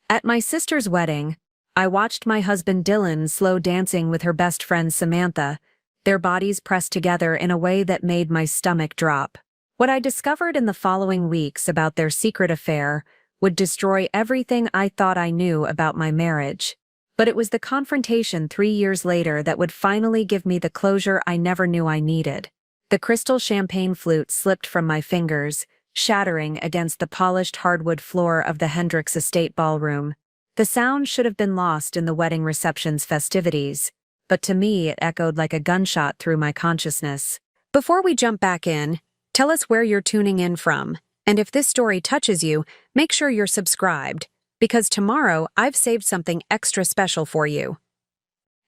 At my sister's wedding, I watched my husband Dylan slow dancing with her best friend Samantha, their bodies pressed together in a way that made my stomach drop. What I discovered in the following weeks about their secret affair would destroy everything I thought I knew about my marriage. But it was the confrontation 3 years later that would finally give me the closure I never knew I needed. The crystal champagne flute slipped from my fingers, shattering against the polished hardwood floor of the Hendricks Estate ballroom. The sound should have been lost in the wedding reception's festivities, but to me it echoed like a gunshot through my consciousness. Before we jump back in, tell us where you're tuning in from, and if this story touches you, make sure you're subscribed, because tomorrow I've saved something extra special for you.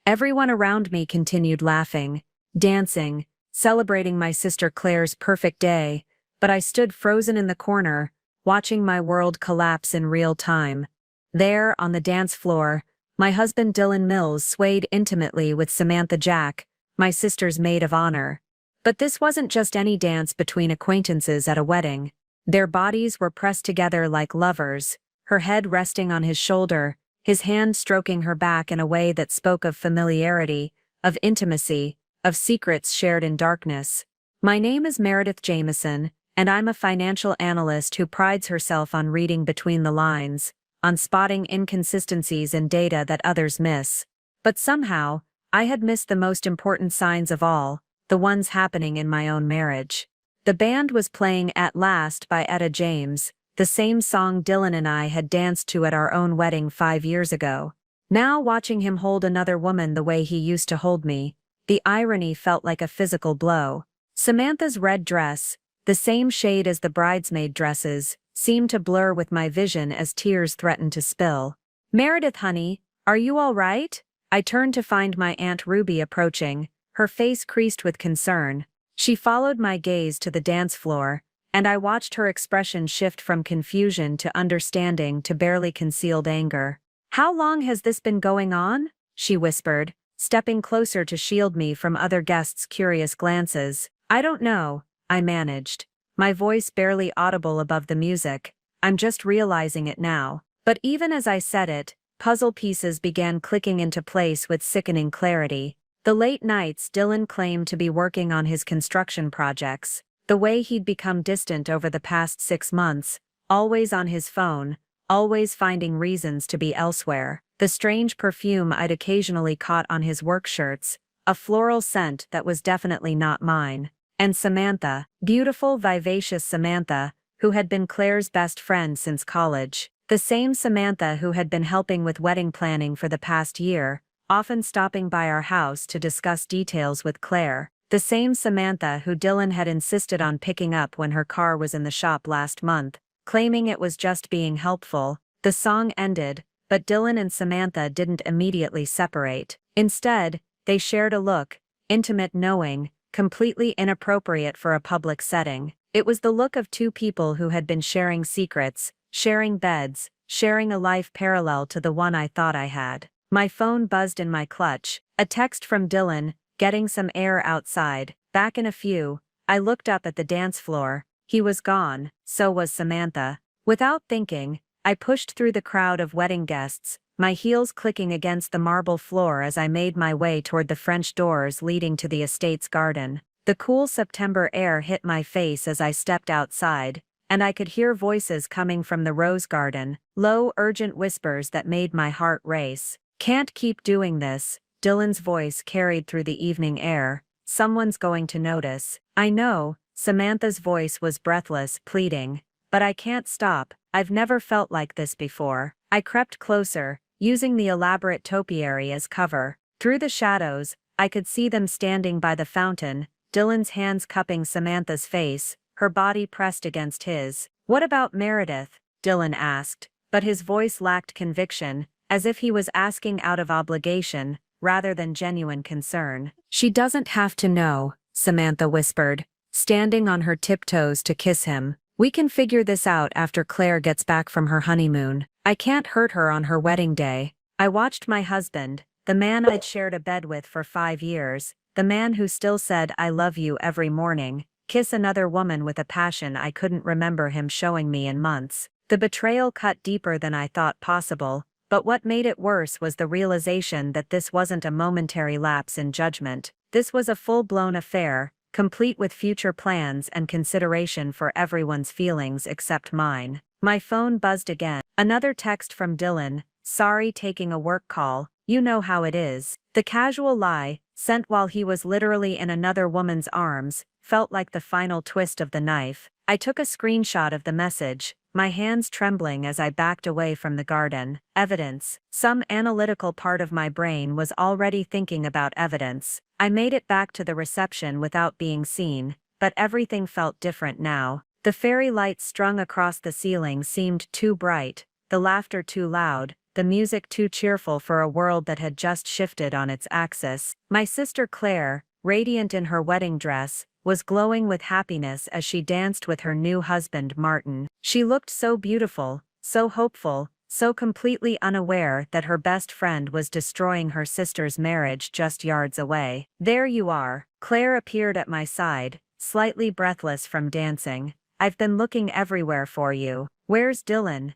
Everyone around me continued laughing, dancing, celebrating my sister Claire's perfect day, but I stood frozen in the corner, watching my world collapse in real time. There, on the dance floor, my husband Dylan Mills swayed intimately with Samantha Jack, my sister's maid of honor. But this wasn't just any dance between acquaintances at a wedding. Their bodies were pressed together like lovers, her head resting on his shoulder, his hand stroking her back in a way that spoke of familiarity, of intimacy, of secrets shared in darkness. My name is Meredith Jameson, and I'm a financial analyst who prides herself on reading between the lines, on spotting inconsistencies in data that others miss. But somehow, I had missed the most important signs of all, the ones happening in my own marriage. The band was playing At Last by Etta James, the same song Dylan and I had danced to at our own wedding 5 years ago. Now watching him hold another woman the way he used to hold me, the irony felt like a physical blow. Samantha's red dress, the same shade as the bridesmaid dresses, seemed to blur with my vision as tears threatened to spill. "Meredith, honey, are you all right?" I turned to find my Aunt Ruby approaching, her face creased with concern. She followed my gaze to the dance floor, and I watched her expression shift from confusion to understanding to barely concealed anger. "How long has this been going on?" she whispered, stepping closer to shield me from other guests' curious glances. "I don't know," I managed, my voice barely audible above the music. "I'm just realizing it now." But even as I said it, puzzle pieces began clicking into place with sickening clarity. The late nights Dylan claimed to be working on his construction projects, the way he'd become distant over the past 6 months, always on his phone, always finding reasons to be elsewhere, the strange perfume I'd occasionally caught on his work shirts, a floral scent that was definitely not mine. And Samantha, beautiful, vivacious Samantha, who had been Claire's best friend since college. The same Samantha who had been helping with wedding planning for the past year, often stopping by our house to discuss details with Claire. The same Samantha who Dylan had insisted on picking up when her car was in the shop last month, claiming it was just being helpful. The song ended, but Dylan and Samantha didn't immediately separate. Instead, they shared a look, intimate, knowing, completely inappropriate for a public setting. It was the look of two people who had been sharing secrets, sharing beds, sharing a life parallel to the one I thought I had. My phone buzzed in my clutch, a text from Dylan, "Getting some air outside, back in a few." I looked up at the dance floor. He was gone, so was Samantha. Without thinking, I pushed through the crowd of wedding guests, my heels clicking against the marble floor as I made my way toward the French doors leading to the estate's garden. The cool September air hit my face as I stepped outside, and I could hear voices coming from the rose garden, low, urgent whispers that made my heart race. "Can't keep doing this," Dylan's voice carried through the evening air. "Someone's going to notice." "I know," Samantha's voice was breathless, pleading. "But I can't stop. I've never felt like this before." I crept closer, using the elaborate topiary as cover. Through the shadows, I could see them standing by the fountain, Dylan's hands cupping Samantha's face, her body pressed against his. "What about Meredith?" Dylan asked, but his voice lacked conviction, as if he was asking out of obligation, rather than genuine concern. "She doesn't have to know," Samantha whispered, standing on her tiptoes to kiss him. "We can figure this out after Claire gets back from her honeymoon. I can't hurt her on her wedding day." I watched my husband, the man I'd shared a bed with for 5 years, the man who still said "I love you" every morning, kiss another woman with a passion I couldn't remember him showing me in months. The betrayal cut deeper than I thought possible, but what made it worse was the realization that this wasn't a momentary lapse in judgment. This was a full-blown affair, complete with future plans and consideration for everyone's feelings except mine. My phone buzzed again. Another text from Dylan, "Sorry, taking a work call, you know how it is." The casual lie, sent while he was literally in another woman's arms, felt like the final twist of the knife. I took a screenshot of the message, my hands trembling as I backed away from the garden. Evidence. Some analytical part of my brain was already thinking about evidence. I made it back to the reception without being seen, but everything felt different now. The fairy lights strung across the ceiling seemed too bright, the laughter too loud, the music too cheerful for a world that had just shifted on its axis. My sister Claire, radiant in her wedding dress, was glowing with happiness as she danced with her new husband Martin. She looked so beautiful, so hopeful, so completely unaware that her best friend was destroying her sister's marriage just yards away. "There you are." Claire appeared at my side, slightly breathless from dancing. "I've been looking everywhere for you. Where's Dylan?"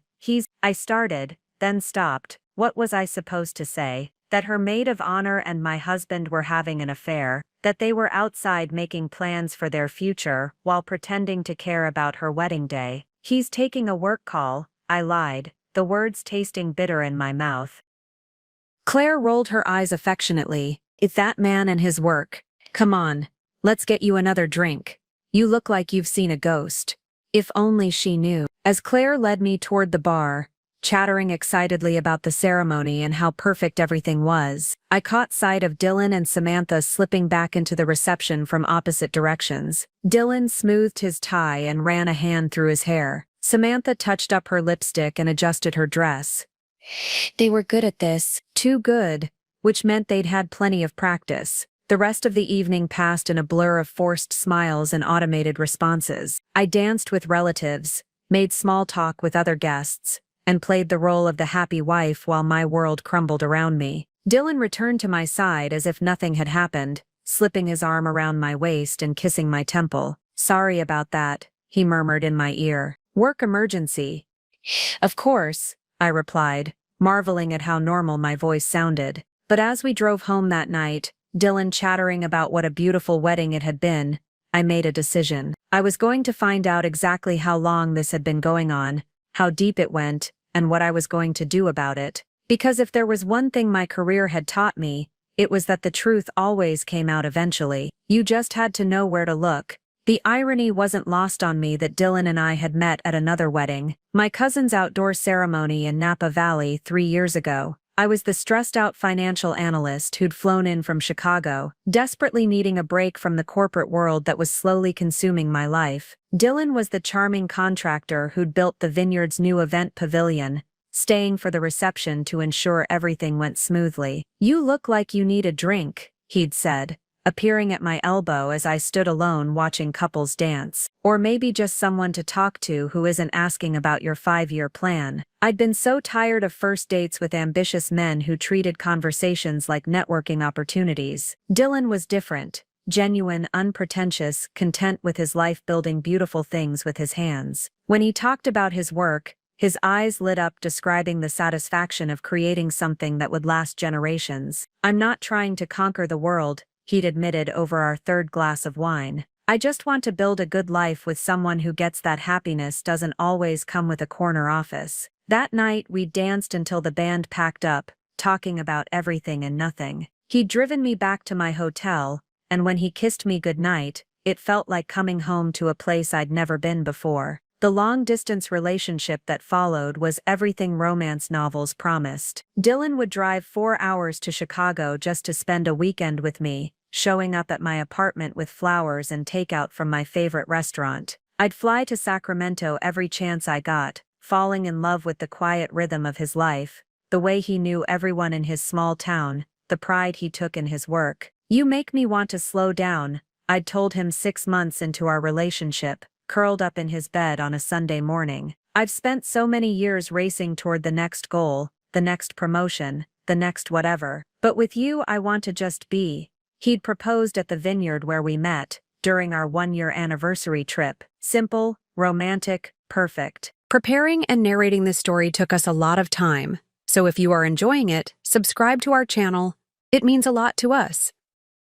I started, then stopped. What was I supposed to say? That her maid of honor and my husband were having an affair, that they were outside making plans for their future while pretending to care about her wedding day. "He's taking a work call," I lied, the words tasting bitter in my mouth. Claire rolled her eyes affectionately. "It's that man and his work. Come on, let's get you another drink. You look like you've seen a ghost." If only she knew. As Claire led me toward the bar, chattering excitedly about the ceremony and how perfect everything was, I caught sight of Dylan and Samantha slipping back into the reception from opposite directions. Dylan smoothed his tie and ran a hand through his hair. Samantha touched up her lipstick and adjusted her dress. They were good at this. Too good, which meant they'd had plenty of practice. The rest of the evening passed in a blur of forced smiles and automated responses. I danced with relatives, made small talk with other guests, and played the role of the happy wife while my world crumbled around me. Dylan returned to my side as if nothing had happened, slipping his arm around my waist and kissing my temple. "Sorry about that," he murmured in my ear. "Work emergency." "Of course," I replied, marveling at how normal my voice sounded. But as we drove home that night, Dylan chattering about what a beautiful wedding it had been, I made a decision. I was going to find out exactly how long this had been going on, how deep it went, and what I was going to do about it. Because if there was one thing my career had taught me, it was that the truth always came out eventually. You just had to know where to look. The irony wasn't lost on me that Dylan and I had met at another wedding, my cousin's outdoor ceremony in Napa Valley 3 years ago. I was the stressed-out financial analyst who'd flown in from Chicago, desperately needing a break from the corporate world that was slowly consuming my life. Dylan was the charming contractor who'd built the vineyard's new event pavilion, staying for the reception to ensure everything went smoothly. "You look like you need a drink," he'd said, appearing at my elbow as I stood alone watching couples dance. "Or maybe just someone to talk to who isn't asking about your 5-year plan." I'd been so tired of first dates with ambitious men who treated conversations like networking opportunities. Dylan was different, genuine, unpretentious, content with his life building beautiful things with his hands. When he talked about his work, his eyes lit up describing the satisfaction of creating something that would last generations. "I'm not trying to conquer the world," he'd admitted over our third glass of wine. "I just want to build a good life with someone who gets that happiness doesn't always come with a corner office." That night we danced until the band packed up, talking about everything and nothing. He'd driven me back to my hotel, and when he kissed me goodnight, it felt like coming home to a place I'd never been before. The long-distance relationship that followed was everything romance novels promised. Dylan would drive 4 hours to Chicago just to spend a weekend with me, showing up at my apartment with flowers and takeout from my favorite restaurant. I'd fly to Sacramento every chance I got, falling in love with the quiet rhythm of his life, the way he knew everyone in his small town, the pride he took in his work. "You make me want to slow down," I'd told him 6 months into our relationship, curled up in his bed on a Sunday morning. "I've spent so many years racing toward the next goal, the next promotion, the next whatever. But with you I want to just be." He'd proposed at the vineyard where we met, during our 1-year anniversary trip. Simple, romantic, perfect. Preparing and narrating this story took us a lot of time, so if you are enjoying it, subscribe to our channel. It means a lot to us.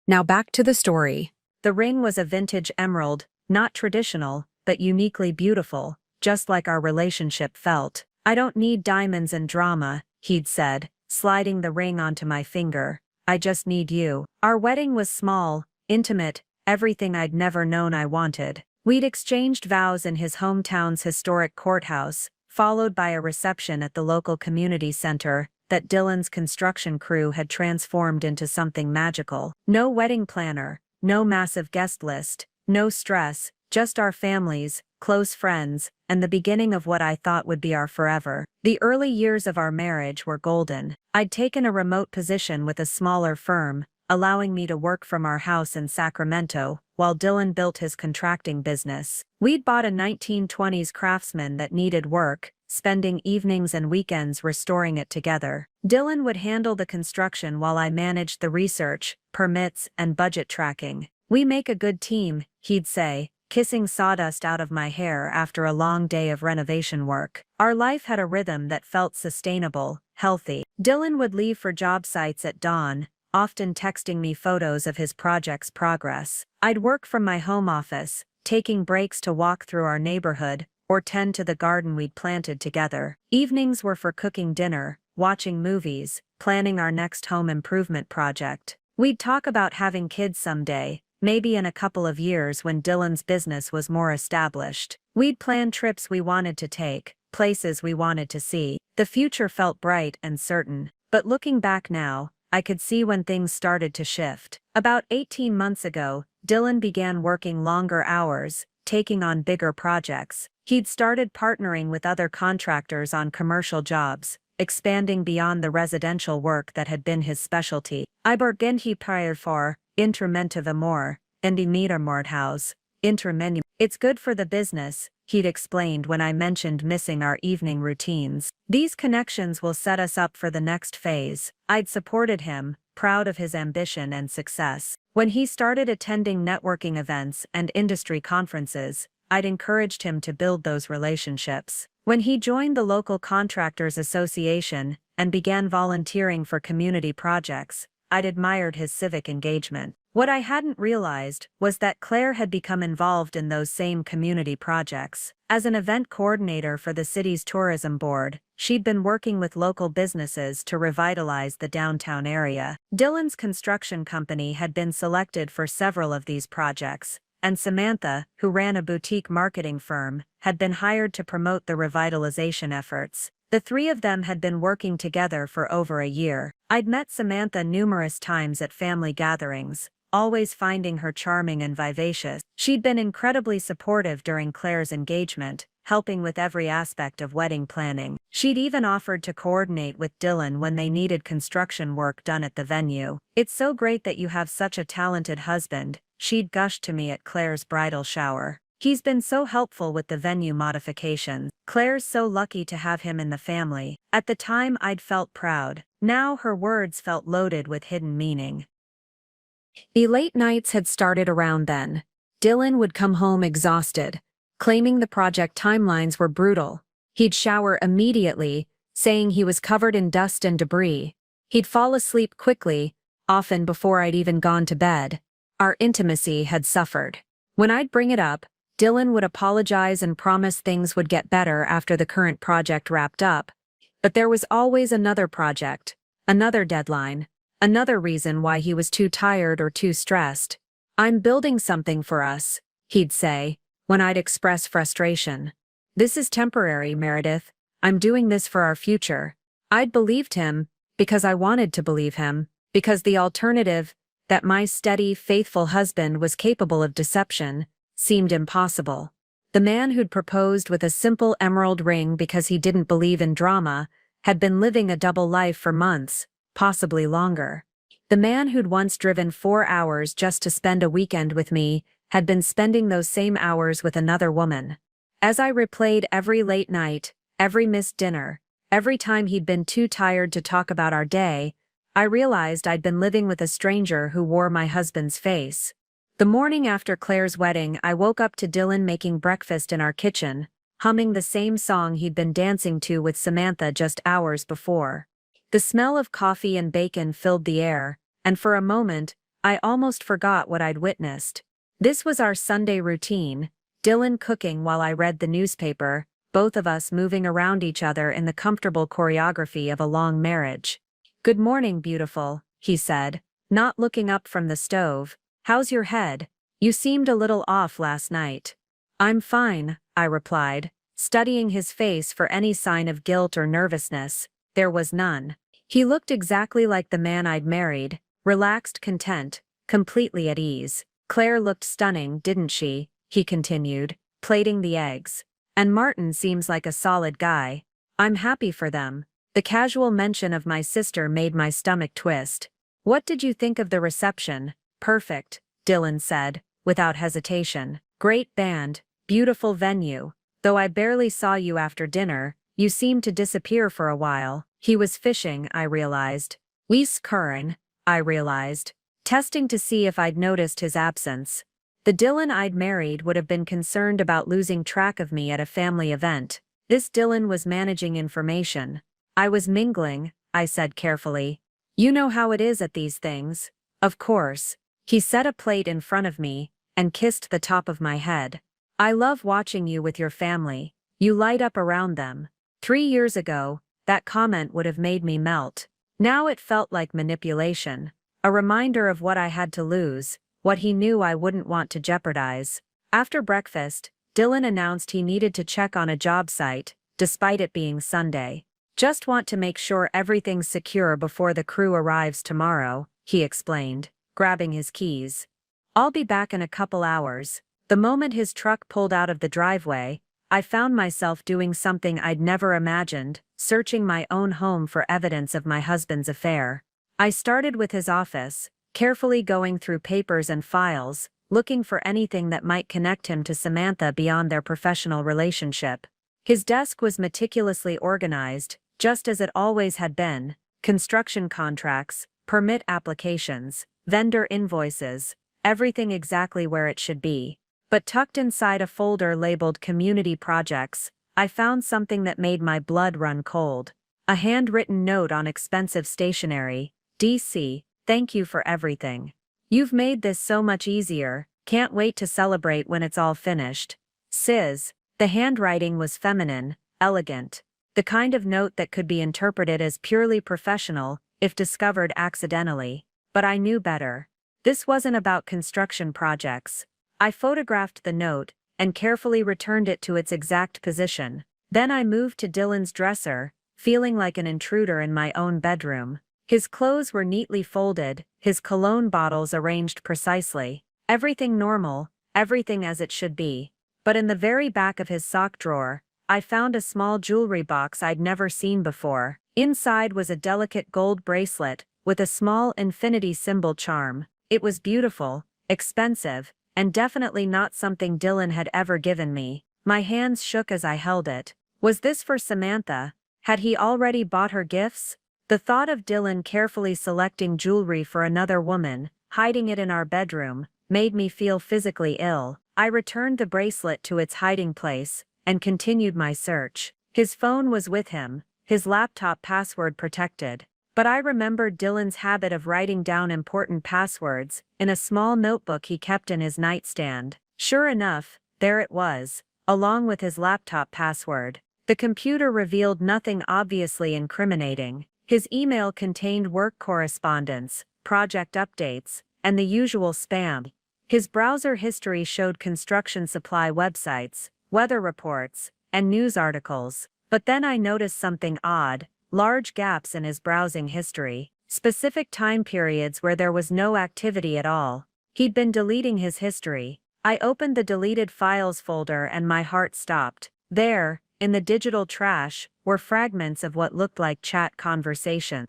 Now back to the story. The ring was a vintage emerald, not traditional, but uniquely beautiful, just like our relationship felt. "I don't need diamonds and drama," he'd said, sliding the ring onto my finger. "I just need you." Our wedding was small, intimate, everything I'd never known I wanted. We'd exchanged vows in his hometown's historic courthouse, followed by a reception at the local community center that Dylan's construction crew had transformed into something magical. No wedding planner, no massive guest list, no stress, just our families, close friends, and the beginning of what I thought would be our forever. The early years of our marriage were golden. I'd taken a remote position with a smaller firm, allowing me to work from our house in Sacramento, while Dylan built his contracting business. We'd bought a 1920s Craftsman that needed work, spending evenings and weekends restoring it together. Dylan would handle the construction while I managed the research, permits, and budget tracking. "We make a good team," he'd say, kissing sawdust out of my hair after a long day of renovation work. Our life had a rhythm that felt sustainable, healthy. Dylan would leave for job sites at dawn, often texting me photos of his project's progress. I'd work from my home office, taking breaks to walk through our neighborhood, or tend to the garden we'd planted together. Evenings were for cooking dinner, watching movies, planning our next home improvement project. We'd talk about having kids someday, maybe in a couple of years when Dylan's business was more established. We'd plan trips we wanted to take, places we wanted to see. The future felt bright and certain. But looking back now, I could see when things started to shift. About 18 months ago, Dylan began working longer hours, taking on bigger projects. He'd started partnering with other contractors on commercial jobs, expanding beyond the residential work that had been his specialty. "I begynte prior for, instrumentive amor, and imita mordhaus, intermenu." "It's good for the business," he'd explained when I mentioned missing our evening routines. "These connections will set us up for the next phase." I'd supported him, proud of his ambition and success. When he started attending networking events and industry conferences, I'd encouraged him to build those relationships. When he joined the local contractors association and began volunteering for community projects, I'd admired his civic engagement. What I hadn't realized was that Claire had become involved in those same community projects. As an event coordinator for the city's tourism board, she'd been working with local businesses to revitalize the downtown area. Dylan's construction company had been selected for several of these projects, and Samantha, who ran a boutique marketing firm, had been hired to promote the revitalization efforts. The three of them had been working together for over a year. I'd met Samantha numerous times at family gatherings, always finding her charming and vivacious. She'd been incredibly supportive during Claire's engagement, helping with every aspect of wedding planning. She'd even offered to coordinate with Dylan when they needed construction work done at the venue. "It's so great that you have such a talented husband," she'd gushed to me at Claire's bridal shower. "He's been so helpful with the venue modifications. Claire's so lucky to have him in the family." At the time I'd felt proud. Now her words felt loaded with hidden meaning. The late nights had started around then. Dylan would come home exhausted, claiming the project timelines were brutal. He'd shower immediately, saying he was covered in dust and debris. He'd fall asleep quickly, often before I'd even gone to bed. Our intimacy had suffered. When I'd bring it up, Dylan would apologize and promise things would get better after the current project wrapped up. But there was always another project, another deadline, another reason why he was too tired or too stressed. "I'm building something for us," he'd say, when I'd express frustration. "This is temporary, Meredith. I'm doing this for our future." I'd believed him, because I wanted to believe him, because the alternative, that my steady, faithful husband was capable of deception, seemed impossible. The man who'd proposed with a simple emerald ring because he didn't believe in drama had been living a double life for months, possibly longer. The man who'd once driven 4 hours just to spend a weekend with me had been spending those same hours with another woman. As I replayed every late night, every missed dinner, every time he'd been too tired to talk about our day, I realized I'd been living with a stranger who wore my husband's face. The morning after Claire's wedding, I woke up to Dylan making breakfast in our kitchen, humming the same song he'd been dancing to with Samantha just hours before. The smell of coffee and bacon filled the air, and for a moment, I almost forgot what I'd witnessed. This was our Sunday routine, Dylan cooking while I read the newspaper, both of us moving around each other in the comfortable choreography of a long marriage. "Good morning, beautiful," he said, not looking up from the stove. "How's your head? You seemed a little off last night." "I'm fine," I replied, studying his face for any sign of guilt or nervousness. There was none. He looked exactly like the man I'd married, relaxed, content, completely at ease. "Claire looked stunning, didn't she?" he continued, plating the eggs. "And Martin seems like a solid guy. I'm happy for them." The casual mention of my sister made my stomach twist. "What did you think of the reception?" "Perfect," Dylan said, without hesitation. "Great band, beautiful venue. Though I barely saw you after dinner, you seemed to disappear for a while." He was fishing, I realized. "Wie's Curran," I realized, testing to see if I'd noticed his absence. The Dylan I'd married would have been concerned about losing track of me at a family event. This Dylan was managing information. "I was mingling," I said carefully. "You know how it is at these things." "Of course." He set a plate in front of me and kissed the top of my head. "I love watching you with your family. You light up around them." 3 years ago, that comment would have made me melt. Now it felt like manipulation, a reminder of what I had to lose, what he knew I wouldn't want to jeopardize. After breakfast, Dylan announced he needed to check on a job site, despite it being Sunday. "Just want to make sure everything's secure before the crew arrives tomorrow," he explained, grabbing his keys. "I'll be back in a couple hours." The moment his truck pulled out of the driveway, I found myself doing something I'd never imagined, searching my own home for evidence of my husband's affair. I started with his office, carefully going through papers and files, looking for anything that might connect him to Samantha beyond their professional relationship. His desk was meticulously organized, just as it always had been: construction contracts, permit applications, vendor invoices, everything exactly where it should be. But tucked inside a folder labeled Community Projects, I found something that made my blood run cold. A handwritten note on expensive stationery. "DC, thank you for everything. You've made this so much easier, can't wait to celebrate when it's all finished. Sis." The handwriting was feminine, elegant. The kind of note that could be interpreted as purely professional, if discovered accidentally. But I knew better. This wasn't about construction projects. I photographed the note and carefully returned it to its exact position. Then I moved to Dylan's dresser, feeling like an intruder in my own bedroom. His clothes were neatly folded, his cologne bottles arranged precisely. Everything normal, everything as it should be. But in the very back of his sock drawer, I found a small jewelry box I'd never seen before. Inside was a delicate gold bracelet with a small infinity symbol charm. It was beautiful, expensive, and definitely not something Dylan had ever given me. My hands shook as I held it. Was this for Samantha? Had he already bought her gifts? The thought of Dylan carefully selecting jewelry for another woman, hiding it in our bedroom, made me feel physically ill. I returned the bracelet to its hiding place and continued my search. His phone was with him, his laptop password protected. But I remembered Dylan's habit of writing down important passwords in a small notebook he kept in his nightstand. Sure enough, there it was, along with his laptop password. The computer revealed nothing obviously incriminating. His email contained work correspondence, project updates, and the usual spam. His browser history showed construction supply websites, weather reports, and news articles. But then I noticed something odd: large gaps in his browsing history, specific time periods where there was no activity at all. He'd been deleting his history. I opened the deleted files folder and my heart stopped. There, in the digital trash, were fragments of what looked like chat conversation.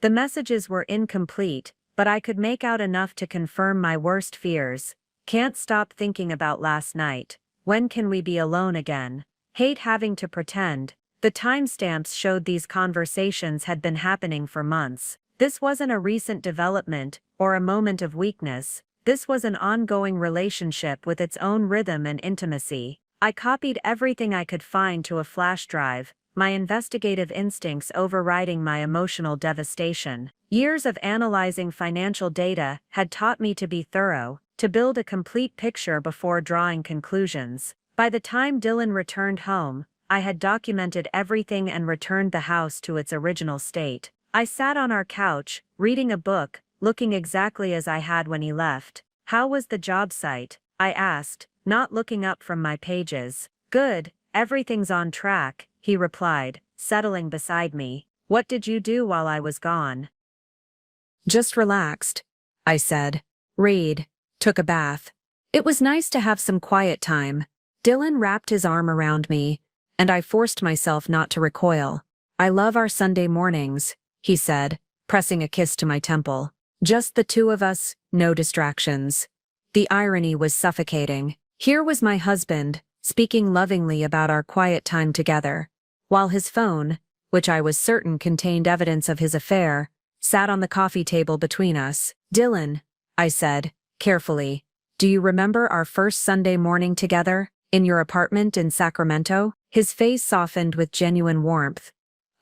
The messages were incomplete, but I could make out enough to confirm my worst fears. "Can't stop thinking about last night. When can we be alone again? Hate having to pretend." The timestamps showed these conversations had been happening for months. This wasn't a recent development or a moment of weakness. This was an ongoing relationship with its own rhythm and intimacy. I copied everything I could find to a flash drive, my investigative instincts overriding my emotional devastation. Years of analyzing financial data had taught me to be thorough, to build a complete picture before drawing conclusions. By the time Dylan returned home, I had documented everything and returned the house to its original state. I sat on our couch, reading a book, looking exactly as I had when he left. "How was the job site?" I asked, not looking up from my pages. "Good, everything's on track," he replied, settling beside me. "What did you do while I was gone?" "Just relaxed," I said. "Read. Took a bath. It was nice to have some quiet time." Dylan wrapped his arm around me, and I forced myself not to recoil. "I love our Sunday mornings," he said, pressing a kiss to my temple. "Just the two of us, no distractions." The irony was suffocating. Here was my husband, speaking lovingly about our quiet time together, while his phone, which I was certain contained evidence of his affair, sat on the coffee table between us. "Dylan," I said, carefully, "do you remember our first Sunday morning together, in your apartment in Sacramento?" His face softened with genuine warmth.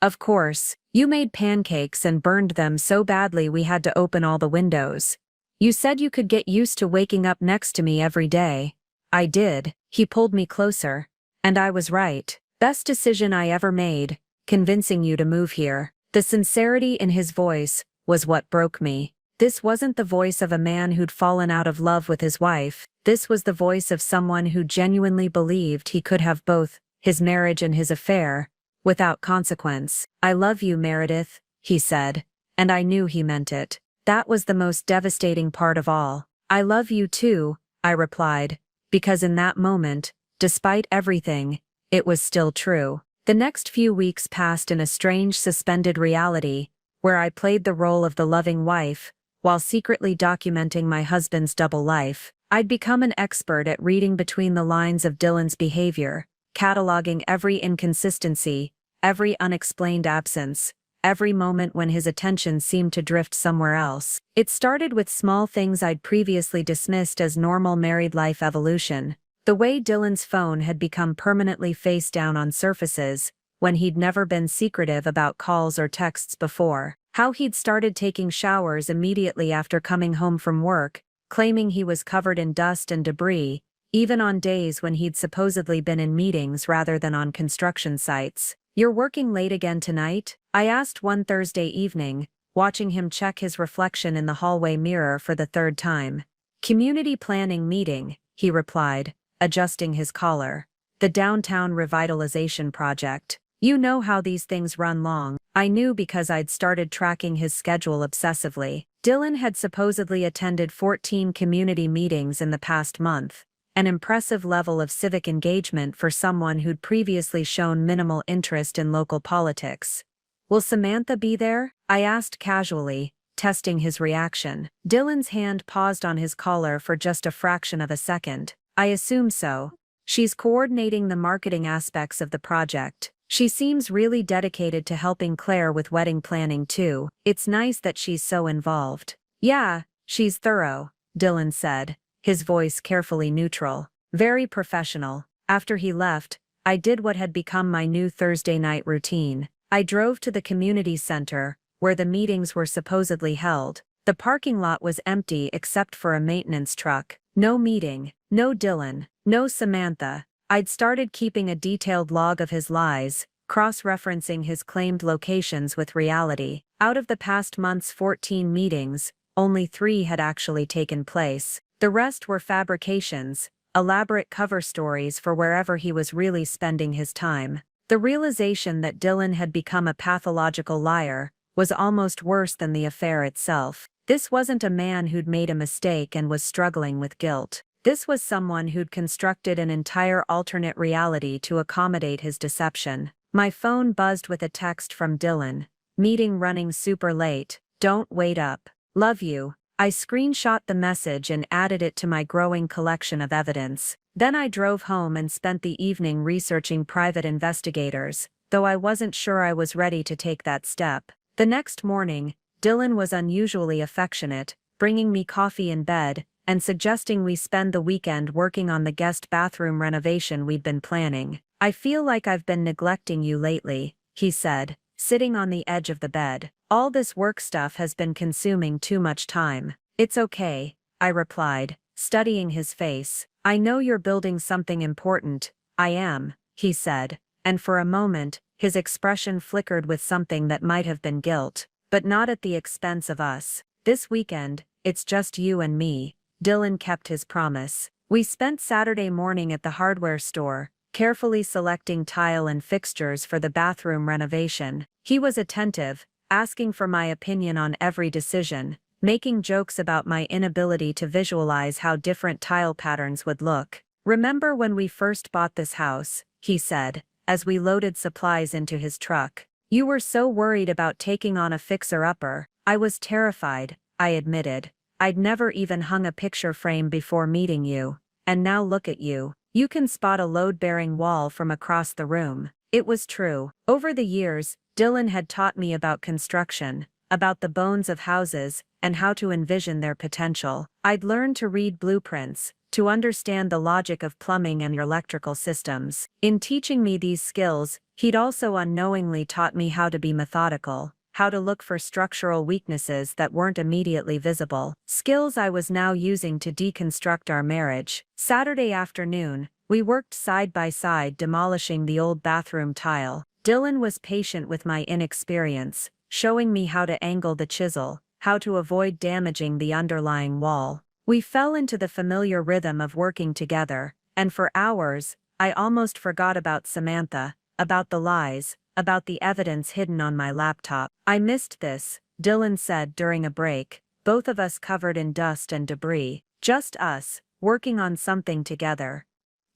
"Of course, you made pancakes and burned them so badly we had to open all the windows. You said you could get used to waking up next to me every day." I did. He pulled me closer. "And I was right. Best decision I ever made, convincing you to move here." The sincerity in his voice was what broke me. This wasn't the voice of a man who'd fallen out of love with his wife. This was the voice of someone who genuinely believed he could have both his marriage and his affair, without consequence. "I love you, Meredith," he said, and I knew he meant it. That was the most devastating part of all. "I love you too," I replied, because in that moment, despite everything, it was still true. The next few weeks passed in a strange suspended reality, where I played the role of the loving wife, while secretly documenting my husband's double life. I'd become an expert at reading between the lines of Dylan's behavior, cataloging every inconsistency, every unexplained absence, every moment when his attention seemed to drift somewhere else. It started with small things I'd previously dismissed as normal married life evolution. The way Dylan's phone had become permanently face down on surfaces, when he'd never been secretive about calls or texts before. How he'd started taking showers immediately after coming home from work, claiming he was covered in dust and debris, even on days when he'd supposedly been in meetings rather than on construction sites. "You're working late again tonight?" I asked one Thursday evening, watching him check his reflection in the hallway mirror for the third time. "Community planning meeting," he replied, adjusting his collar. "The downtown revitalization project. You know how these things run long." I knew because I'd started tracking his schedule obsessively. Dylan had supposedly attended 14 community meetings in the past month, an impressive level of civic engagement for someone who'd previously shown minimal interest in local politics. "Will Samantha be there?" I asked casually, testing his reaction. Dylan's hand paused on his collar for just a fraction of a second. "I assume so. She's coordinating the marketing aspects of the project. She seems really dedicated to helping Claire with wedding planning too. It's nice that she's so involved." "Yeah, she's thorough," Dylan said, his voice carefully neutral. "Very professional." After he left, I did what had become my new Thursday night routine. I drove to the community center, where the meetings were supposedly held. The parking lot was empty except for a maintenance truck. No meeting, no Dylan, no Samantha. I'd started keeping a detailed log of his lies, cross-referencing his claimed locations with reality. Out of the past month's 14 meetings, only 3 had actually taken place. The rest were fabrications, elaborate cover stories for wherever he was really spending his time. The realization that Dylan had become a pathological liar was almost worse than the affair itself. This wasn't a man who'd made a mistake and was struggling with guilt. This was someone who'd constructed an entire alternate reality to accommodate his deception. My phone buzzed with a text from Dylan. "Meeting running super late. Don't wait up. Love you." I screenshot the message and added it to my growing collection of evidence. Then I drove home and spent the evening researching private investigators, though I wasn't sure I was ready to take that step. The next morning, Dylan was unusually affectionate, bringing me coffee in bed, and suggesting we spend the weekend working on the guest bathroom renovation we'd been planning. "I feel like I've been neglecting you lately," he said, sitting on the edge of the bed. "All this work stuff has been consuming too much time." "It's okay," I replied, studying his face. "I know you're building something important." "I am," he said, and for a moment, his expression flickered with something that might have been guilt. "But not at the expense of us. This weekend, it's just you and me." Dylan kept his promise. We spent Saturday morning at the hardware store, carefully selecting tile and fixtures for the bathroom renovation. He was attentive, asking for my opinion on every decision, making jokes about my inability to visualize how different tile patterns would look. "Remember when we first bought this house?" he said, as we loaded supplies into his truck. "You were so worried about taking on a fixer-upper." "I was terrified," I admitted. "I'd never even hung a picture frame before meeting you. And now look at you. You can spot a load-bearing wall from across the room." It was true. Over the years, Dylan had taught me about construction, about the bones of houses, and how to envision their potential. I'd learned to read blueprints, to understand the logic of plumbing and electrical systems. In teaching me these skills, he'd also unknowingly taught me how to be methodical, how to look for structural weaknesses that weren't immediately visible. Skills I was now using to deconstruct our marriage. Saturday afternoon, we worked side by side demolishing the old bathroom tile. Dylan was patient with my inexperience, showing me how to angle the chisel, how to avoid damaging the underlying wall. We fell into the familiar rhythm of working together, and for hours, I almost forgot about Samantha, about the lies, about the evidence hidden on my laptop. "I missed this," Dylan said during a break, both of us covered in dust and debris. Just us, working on something together.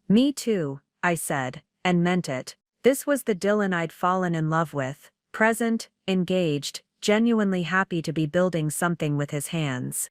"Me too," I said, and meant it. This was the Dylan I'd fallen in love with, present, engaged, genuinely happy to be building something with his hands.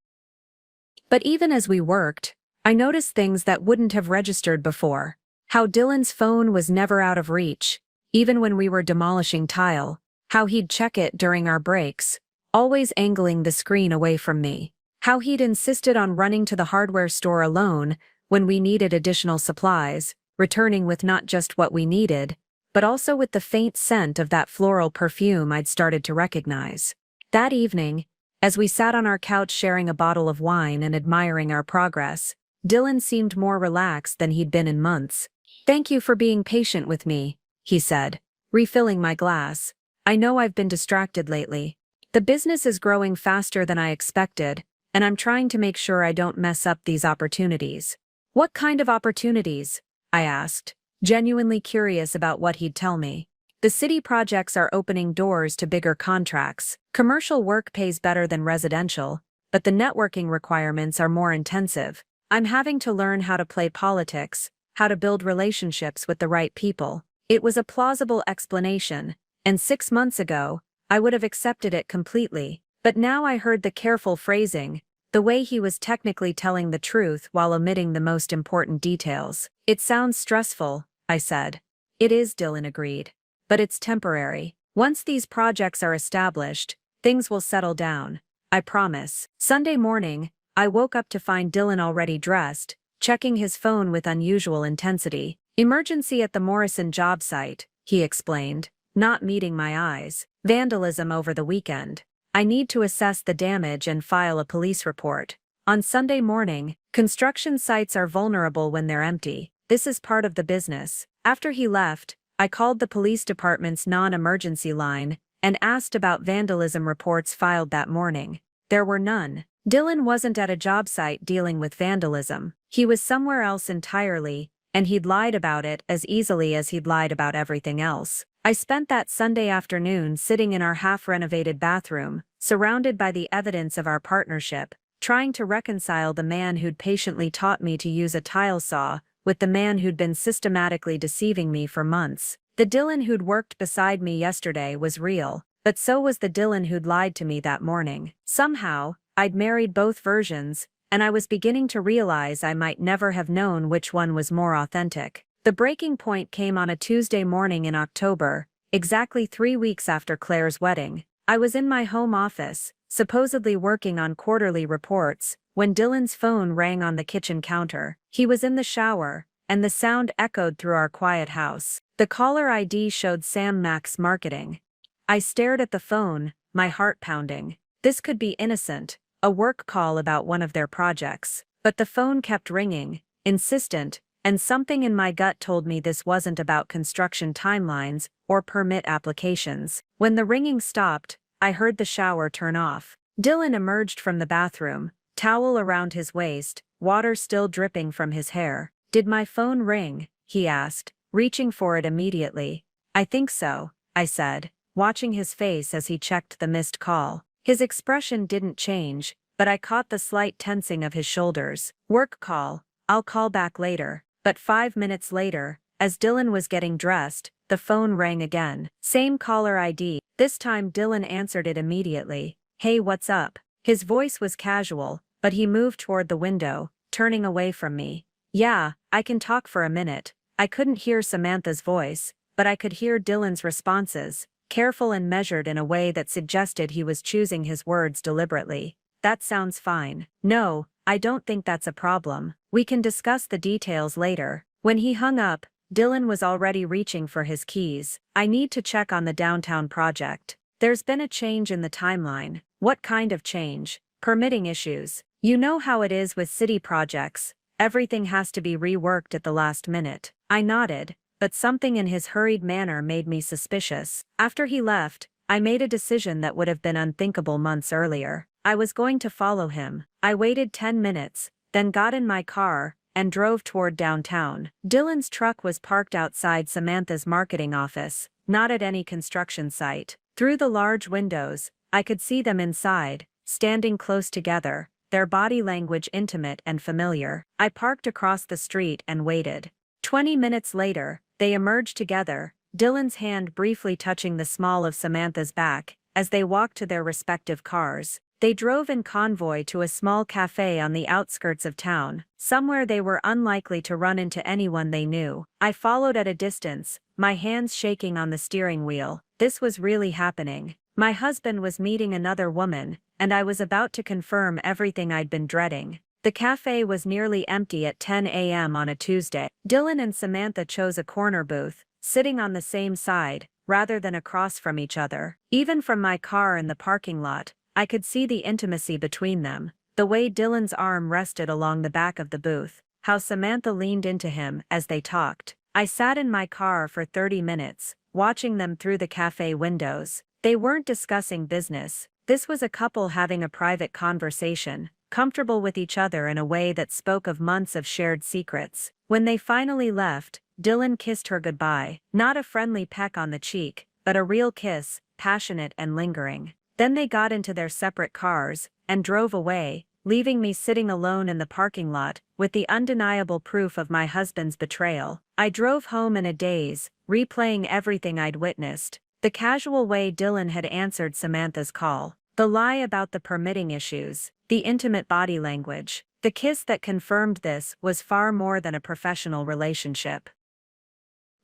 But even as we worked, I noticed things that wouldn't have registered before. How Dylan's phone was never out of reach, even when we were demolishing tile. How he'd check it during our breaks, always angling the screen away from me. How he'd insisted on running to the hardware store alone when we needed additional supplies, returning with not just what we needed, but also with the faint scent of that floral perfume I'd started to recognize. That evening, as we sat on our couch sharing a bottle of wine and admiring our progress, Dylan seemed more relaxed than he'd been in months. "Thank you for being patient with me," he said, refilling my glass. "I know I've been distracted lately. The business is growing faster than I expected, and I'm trying to make sure I don't mess up these opportunities." "What kind of opportunities?" I asked, genuinely curious about what he'd tell me. "The city projects are opening doors to bigger contracts. Commercial work pays better than residential, but the networking requirements are more intensive. I'm having to learn how to play politics, how to build relationships with the right people." It was a plausible explanation, and 6 months ago, I would have accepted it completely. But now I heard the careful phrasing, the way he was technically telling the truth while omitting the most important details. "It sounds stressful," I said. "It is," Dylan agreed. "But it's temporary. Once these projects are established, things will settle down. I promise." Sunday morning, I woke up to find Dylan already dressed, checking his phone with unusual intensity. "Emergency at the Morrison job site," he explained, not meeting my eyes. "Vandalism over the weekend. I need to assess the damage and file a police report." On Sunday morning, construction sites are vulnerable when they're empty. This is part of the business. After he left, I called the police department's non-emergency line and asked about vandalism reports filed that morning. There were none. Dylan wasn't at a job site dealing with vandalism. He was somewhere else entirely, and he'd lied about it as easily as he'd lied about everything else. I spent that Sunday afternoon sitting in our half-renovated bathroom, surrounded by the evidence of our partnership, trying to reconcile the man who'd patiently taught me to use a tile saw with the man who'd been systematically deceiving me for months. The Dylan who'd worked beside me yesterday was real, but so was the Dylan who'd lied to me that morning. Somehow, I'd married both versions, and I was beginning to realize I might never have known which one was more authentic. The breaking point came on a Tuesday morning in October, exactly 3 weeks after Claire's wedding. I was in my home office, supposedly working on quarterly reports, when Dylan's phone rang on the kitchen counter. He was in the shower, and the sound echoed through our quiet house. The caller ID showed Sam Max Marketing. I stared at the phone, my heart pounding. This could be innocent, a work call about one of their projects. But the phone kept ringing, insistent, and something in my gut told me this wasn't about construction timelines or permit applications. When the ringing stopped, I heard the shower turn off. Dylan emerged from the bathroom, towel around his waist, water still dripping from his hair. "Did my phone ring?" he asked, reaching for it immediately. "I think so," I said, watching his face as he checked the missed call. His expression didn't change, but I caught the slight tensing of his shoulders. "Work call, I'll call back later." But 5 minutes later, as Dylan was getting dressed, the phone rang again. Same caller ID. This time Dylan answered it immediately. "Hey, what's up?" His voice was casual, but he moved toward the window, turning away from me. "Yeah, I can talk for a minute." I couldn't hear Samantha's voice, but I could hear Dylan's responses, careful and measured in a way that suggested he was choosing his words deliberately. "That sounds fine." "No, I don't think that's a problem. We can discuss the details later." When he hung up, Dylan was already reaching for his keys. "I need to check on the downtown project. There's been a change in the timeline." "What kind of change?" "Permitting issues. You know how it is with city projects. Everything has to be reworked at the last minute." I nodded, but something in his hurried manner made me suspicious. After he left, I made a decision that would have been unthinkable months earlier. I was going to follow him. I waited 10 minutes, then got in my car and drove toward downtown. Dylan's truck was parked outside Samantha's marketing office, not at any construction site. Through the large windows, I could see them inside, standing close together, their body language intimate and familiar. I parked across the street and waited. 20 minutes later, they emerged together, Dylan's hand briefly touching the small of Samantha's back, as they walked to their respective cars. They drove in convoy to a small cafe on the outskirts of town, somewhere they were unlikely to run into anyone they knew. I followed at a distance, my hands shaking on the steering wheel. This was really happening. My husband was meeting another woman, and I was about to confirm everything I'd been dreading. The cafe was nearly empty at 10 a.m. on a Tuesday. Dylan and Samantha chose a corner booth, sitting on the same side, rather than across from each other. Even from my car in the parking lot, I could see the intimacy between them, the way Dylan's arm rested along the back of the booth, how Samantha leaned into him as they talked. I sat in my car for 30 minutes, watching them through the cafe windows. They weren't discussing business. This was a couple having a private conversation, comfortable with each other in a way that spoke of months of shared secrets. When they finally left, Dylan kissed her goodbye, not a friendly peck on the cheek, but a real kiss, passionate and lingering. Then they got into their separate cars and drove away, leaving me sitting alone in the parking lot with the undeniable proof of my husband's betrayal. I drove home in a daze, replaying everything I'd witnessed. The casual way Dylan had answered Samantha's call, the lie about the permitting issues, the intimate body language. The kiss that confirmed this was far more than a professional relationship.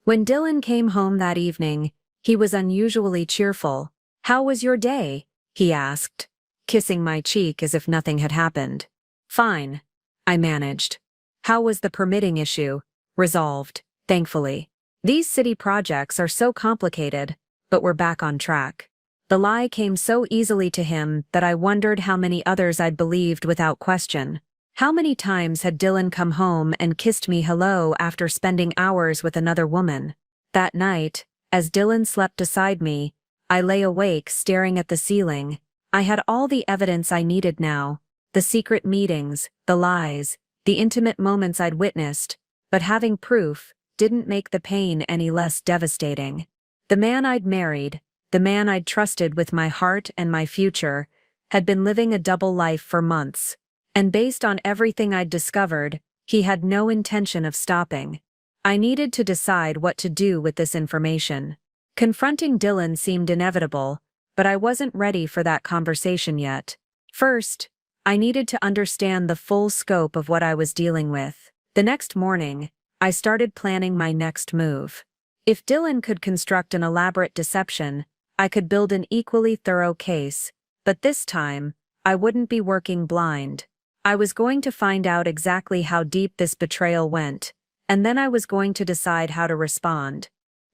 When Dylan came home that evening, he was unusually cheerful. "How was your day?" he asked, kissing my cheek as if nothing had happened. "Fine," I managed. "How was the permitting issue?" "Resolved, thankfully. These city projects are so complicated, but we're back on track." The lie came so easily to him that I wondered how many others I'd believed without question. How many times had Dylan come home and kissed me hello after spending hours with another woman? That night, as Dylan slept beside me, I lay awake staring at the ceiling. I had all the evidence I needed now, the secret meetings, the lies, the intimate moments I'd witnessed, but having proof didn't make the pain any less devastating. The man I'd married, the man I'd trusted with my heart and my future, had been living a double life for months. And based on everything I'd discovered, he had no intention of stopping. I needed to decide what to do with this information. Confronting Dylan seemed inevitable, but I wasn't ready for that conversation yet. First, I needed to understand the full scope of what I was dealing with. The next morning, I started planning my next move. If Dylan could construct an elaborate deception, I could build an equally thorough case, but this time, I wouldn't be working blind. I was going to find out exactly how deep this betrayal went, and then I was going to decide how to respond.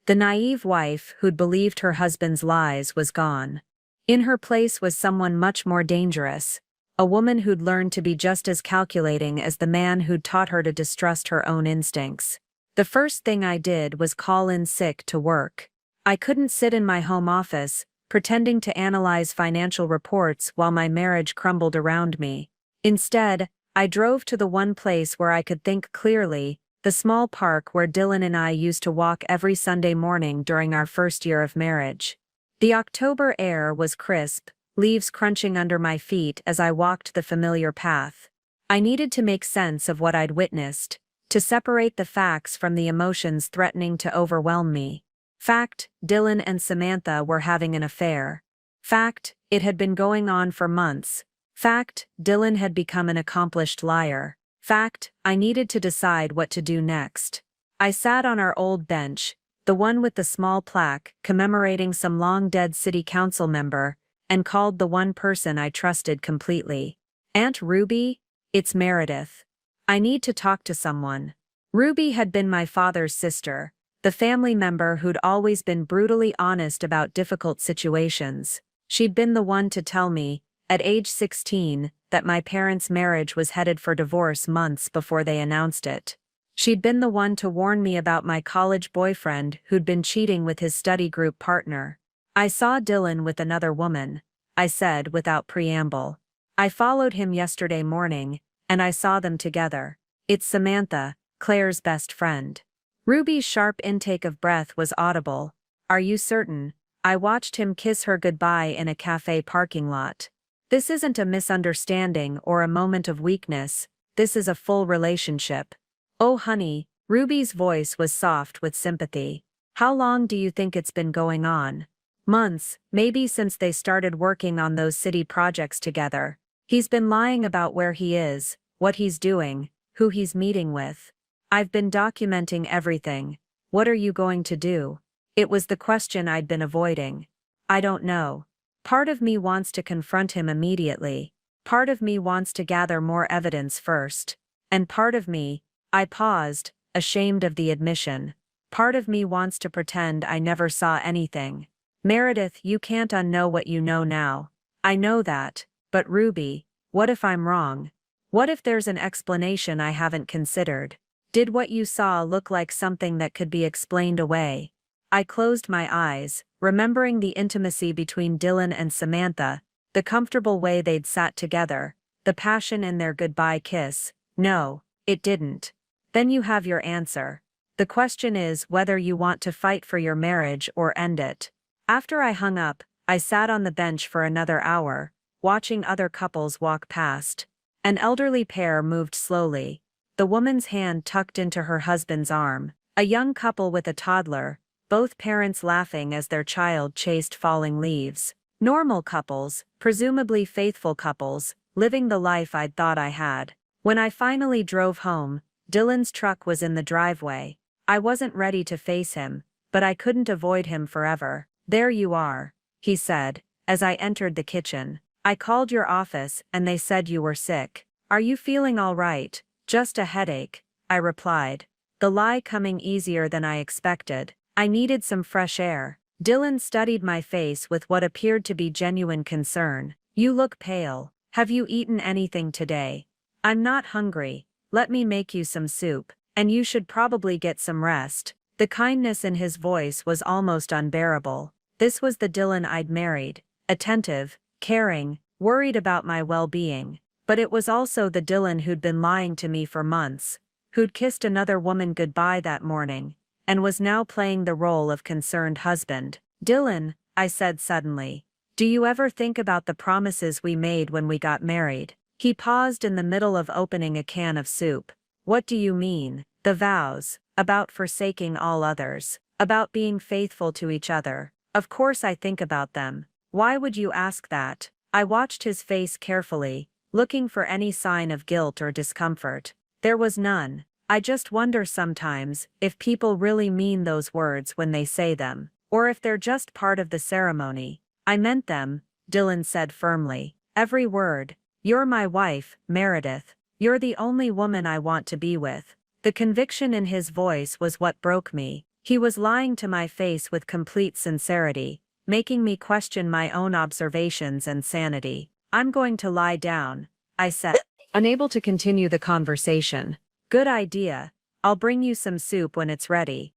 The naive wife who'd believed her husband's lies was gone. In her place was someone much more dangerous, a woman who'd learned to be just as calculating as the man who'd taught her to distrust her own instincts. The first thing I did was call in sick to work. I couldn't sit in my home office, pretending to analyze financial reports while my marriage crumbled around me. Instead, I drove to the one place where I could think clearly, the small park where Dylan and I used to walk every Sunday morning during our first year of marriage. The October air was crisp, leaves crunching under my feet as I walked the familiar path. I needed to make sense of what I'd witnessed, to separate the facts from the emotions threatening to overwhelm me. Fact, Dylan and Samantha were having an affair. Fact, it had been going on for months. Fact, Dylan had become an accomplished liar. Fact, I needed to decide what to do next. I sat on our old bench, the one with the small plaque commemorating some long-dead city council member, and called the one person I trusted completely. Aunt Ruby? It's Meredith. I need to talk to someone. Ruby had been my father's sister, the family member who'd always been brutally honest about difficult situations. She'd been the one to tell me, at age 16, that my parents' marriage was headed for divorce months before they announced it. She'd been the one to warn me about my college boyfriend who'd been cheating with his study group partner. I saw Dylan with another woman, I said without preamble. I followed him yesterday morning, and I saw them together. It's Samantha, Claire's best friend. Ruby's sharp intake of breath was audible. Are you certain? I watched him kiss her goodbye in a cafe parking lot. This isn't a misunderstanding or a moment of weakness, this is a full relationship. Oh honey, Ruby's voice was soft with sympathy. How long do you think it's been going on? Months, maybe since they started working on those city projects together. He's been lying about where he is, what he's doing, who he's meeting with. I've been documenting everything. What are you going to do? It was the question I'd been avoiding. I don't know. Part of me wants to confront him immediately. Part of me wants to gather more evidence first. And part of me, I paused, ashamed of the admission. Part of me wants to pretend I never saw anything. Meredith, you can't unknow what you know now. I know that, but Ruby, what if I'm wrong? What if there's an explanation I haven't considered? Did what you saw look like something that could be explained away? I closed my eyes, remembering the intimacy between Dylan and Samantha, the comfortable way they'd sat together, the passion in their goodbye kiss. No, it didn't. Then you have your answer. The question is whether you want to fight for your marriage or end it. After I hung up, I sat on the bench for another hour, watching other couples walk past. An elderly pair moved slowly, the woman's hand tucked into her husband's arm, a young couple with a toddler, both parents laughing as their child chased falling leaves. Normal couples, presumably faithful couples, living the life I'd thought I had. When I finally drove home, Dylan's truck was in the driveway. I wasn't ready to face him, but I couldn't avoid him forever. There you are, he said, as I entered the kitchen. I called your office and they said you were sick. Are you feeling all right? Just a headache, I replied, the lie coming easier than I expected. I needed some fresh air. Dylan studied my face with what appeared to be genuine concern. You look pale. Have you eaten anything today? I'm not hungry. Let me make you some soup. And you should probably get some rest. The kindness in his voice was almost unbearable. This was the Dylan I'd married. Attentive, caring, worried about my well-being. But it was also the Dylan who'd been lying to me for months, who'd kissed another woman goodbye that morning, and was now playing the role of concerned husband. Dylan, I said suddenly, do you ever think about the promises we made when we got married? He paused in the middle of opening a can of soup. What do you mean? The vows, about forsaking all others, about being faithful to each other. Of course I think about them. Why would you ask that? I watched his face carefully, looking for any sign of guilt or discomfort. There was none. I just wonder sometimes if people really mean those words when they say them, or if they're just part of the ceremony. I meant them, Dylan said firmly. Every word. "You're my wife, Meredith. You're the only woman I want to be with." The conviction in his voice was what broke me. He was lying to my face with complete sincerity, making me question my own observations and sanity. "I'm going to lie down," I said, unable to continue the conversation. "Good idea. I'll bring you some soup when it's ready."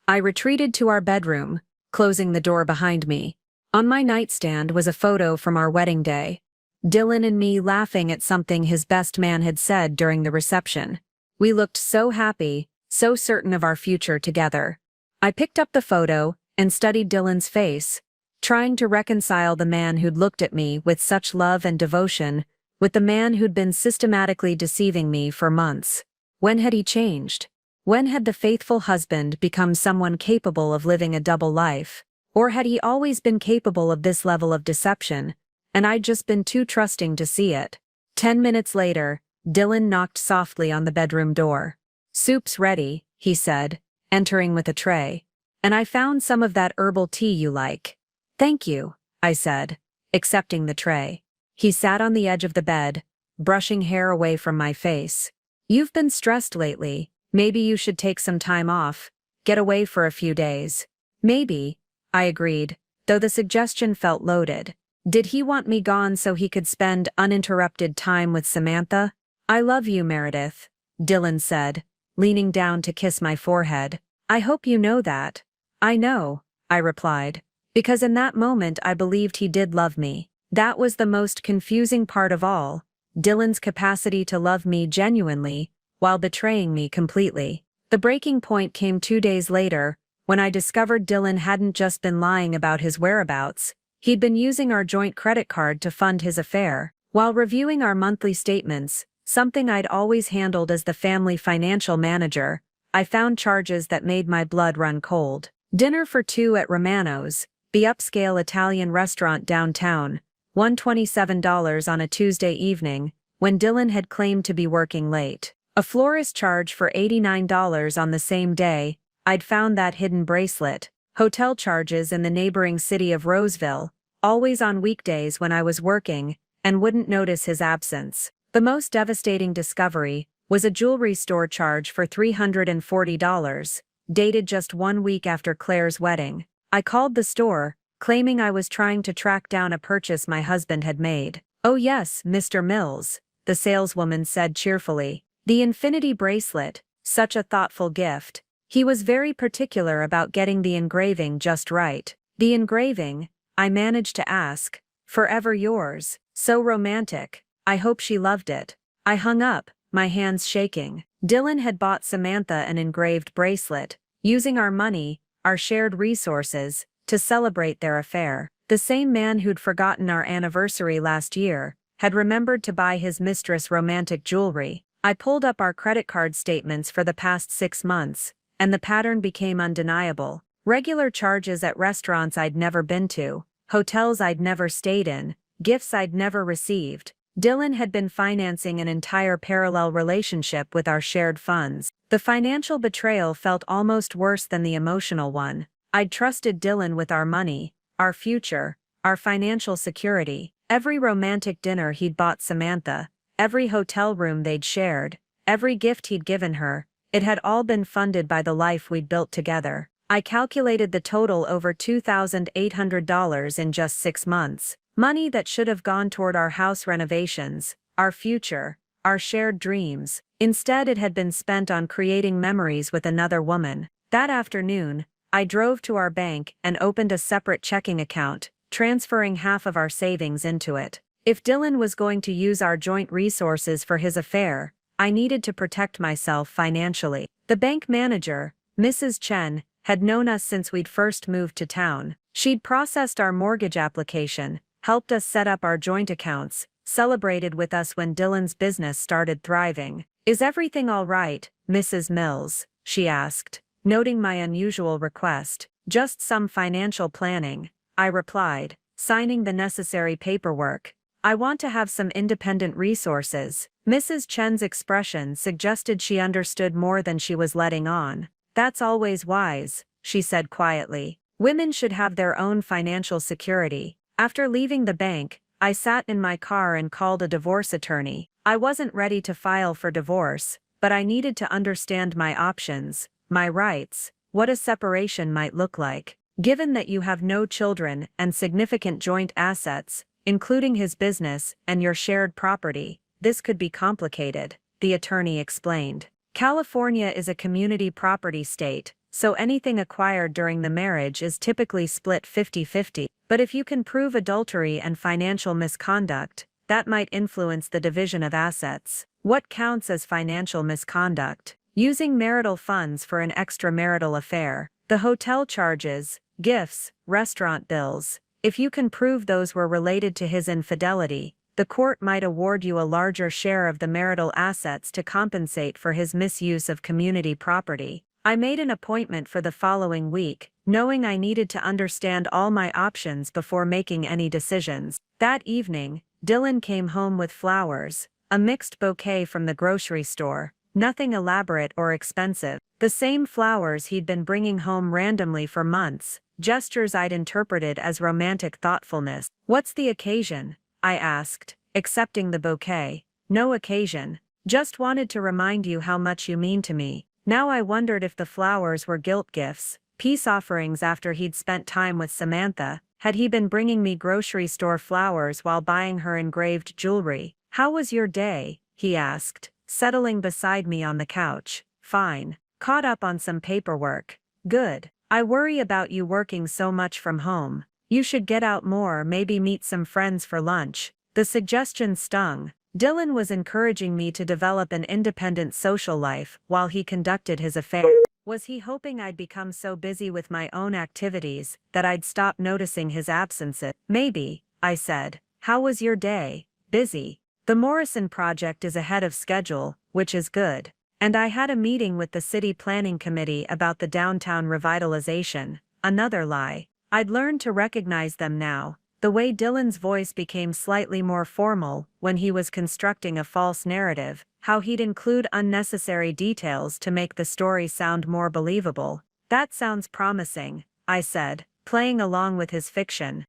I retreated to our bedroom, closing the door behind me. On my nightstand was a photo from our wedding day. Dylan and me laughing at something his best man had said during the reception. We looked so happy, so certain of our future together. I picked up the photo and studied Dylan's face, trying to reconcile the man who'd looked at me with such love and devotion with the man who'd been systematically deceiving me for months. When had he changed? When had the faithful husband become someone capable of living a double life? Or had he always been capable of this level of deception, and I'd just been too trusting to see it? 10 minutes later, Dylan knocked softly on the bedroom door. "Soup's ready," he said, entering with a tray. "And I found some of that herbal tea you like." "Thank you," I said, accepting the tray. He sat on the edge of the bed, brushing hair away from my face. "You've been stressed lately. Maybe you should take some time off, get away for a few days." "Maybe," I agreed, though the suggestion felt loaded. Did he want me gone so he could spend uninterrupted time with Samantha? "I love you, Meredith," Dylan said, leaning down to kiss my forehead. "I hope you know that." "I know," I replied, because in that moment I believed he did love me. That was the most confusing part of all, Dylan's capacity to love me genuinely, while betraying me completely. The breaking point came 2 days later, when I discovered Dylan hadn't just been lying about his whereabouts, he'd been using our joint credit card to fund his affair. While reviewing our monthly statements, something I'd always handled as the family financial manager, I found charges that made my blood run cold. Dinner for two at Romano's, the upscale Italian restaurant downtown, $127 on a Tuesday evening, when Dylan had claimed to be working late. A florist charge for $89 on the same day. I'd found that hidden bracelet. Hotel charges in the neighboring city of Roseville, always on weekdays when I was working, and wouldn't notice his absence. The most devastating discovery was a jewelry store charge for $340, dated just 1 week after Claire's wedding. I called the store, claiming I was trying to track down a purchase my husband had made. "Oh yes, Mr. Mills," the saleswoman said cheerfully. "The infinity bracelet, such a thoughtful gift." He was very particular about getting the engraving just right. "The engraving?" I managed to ask. "Forever yours. So romantic. I hope she loved it." I hung up, my hands shaking. Dylan had bought Samantha an engraved bracelet, using our money, our shared resources, to celebrate their affair. The same man who'd forgotten our anniversary last year had remembered to buy his mistress romantic jewelry. I pulled up our credit card statements for the past 6 months, and the pattern became undeniable. Regular charges at restaurants I'd never been to, hotels I'd never stayed in, gifts I'd never received. Dylan had been financing an entire parallel relationship with our shared funds. The financial betrayal felt almost worse than the emotional one. I'd trusted Dylan with our money, our future, our financial security. Every romantic dinner he'd bought Samantha, every hotel room they'd shared, every gift he'd given her, it had all been funded by the life we'd built together. I calculated the total over $2,800 in just 6 months. Money that should have gone toward our house renovations, our future, our shared dreams. Instead, it had been spent on creating memories with another woman. That afternoon, I drove to our bank and opened a separate checking account, transferring half of our savings into it. If Dylan was going to use our joint resources for his affair, I needed to protect myself financially. The bank manager, Mrs. Chen, had known us since we'd first moved to town. She'd processed our mortgage application, helped us set up our joint accounts, celebrated with us when Dylan's business started thriving. "Is everything all right, Mrs. Mills?" she asked, noting my unusual request. "Just some financial planning," I replied, signing the necessary paperwork. "I want to have some independent resources." Mrs. Chen's expression suggested she understood more than she was letting on. "That's always wise," she said quietly. "Women should have their own financial security." After leaving the bank, I sat in my car and called a divorce attorney. I wasn't ready to file for divorce, but I needed to understand my options, my rights, what a separation might look like. Given that you have no children and significant joint assets, including his business and your shared property, this could be complicated, the attorney explained. California is a community property state, so anything acquired during the marriage is typically split 50-50. But if you can prove adultery and financial misconduct, that might influence the division of assets. What counts as financial misconduct? Using marital funds for an extramarital affair, the hotel charges, gifts, restaurant bills. If you can prove those were related to his infidelity, the court might award you a larger share of the marital assets to compensate for his misuse of community property. I made an appointment for the following week, knowing I needed to understand all my options before making any decisions. That evening, Dylan came home with flowers, a mixed bouquet from the grocery store, nothing elaborate or expensive. The same flowers he'd been bringing home randomly for months, gestures I'd interpreted as romantic thoughtfulness. "What's the occasion?" I asked, accepting the bouquet. "No occasion. Just wanted to remind you how much you mean to me." Now I wondered if the flowers were guilt gifts, peace offerings after he'd spent time with Samantha. Had he been bringing me grocery store flowers while buying her engraved jewelry? "How was your day?" he asked, settling beside me on the couch. "Fine. Caught up on some paperwork." "Good. I worry about you working so much from home. You should get out more, maybe meet some friends for lunch." The suggestion stung. Dylan was encouraging me to develop an independent social life while he conducted his affair. Was he hoping I'd become so busy with my own activities that I'd stop noticing his absences? "Maybe," I said. "How was your day?" "Busy. The Morrison project is ahead of schedule, which is good. And I had a meeting with the city planning committee about the downtown revitalization." Another lie. I'd learned to recognize them now. The way Dylan's voice became slightly more formal when he was constructing a false narrative, how he'd include unnecessary details to make the story sound more believable. "That sounds promising," I said, playing along with his fiction.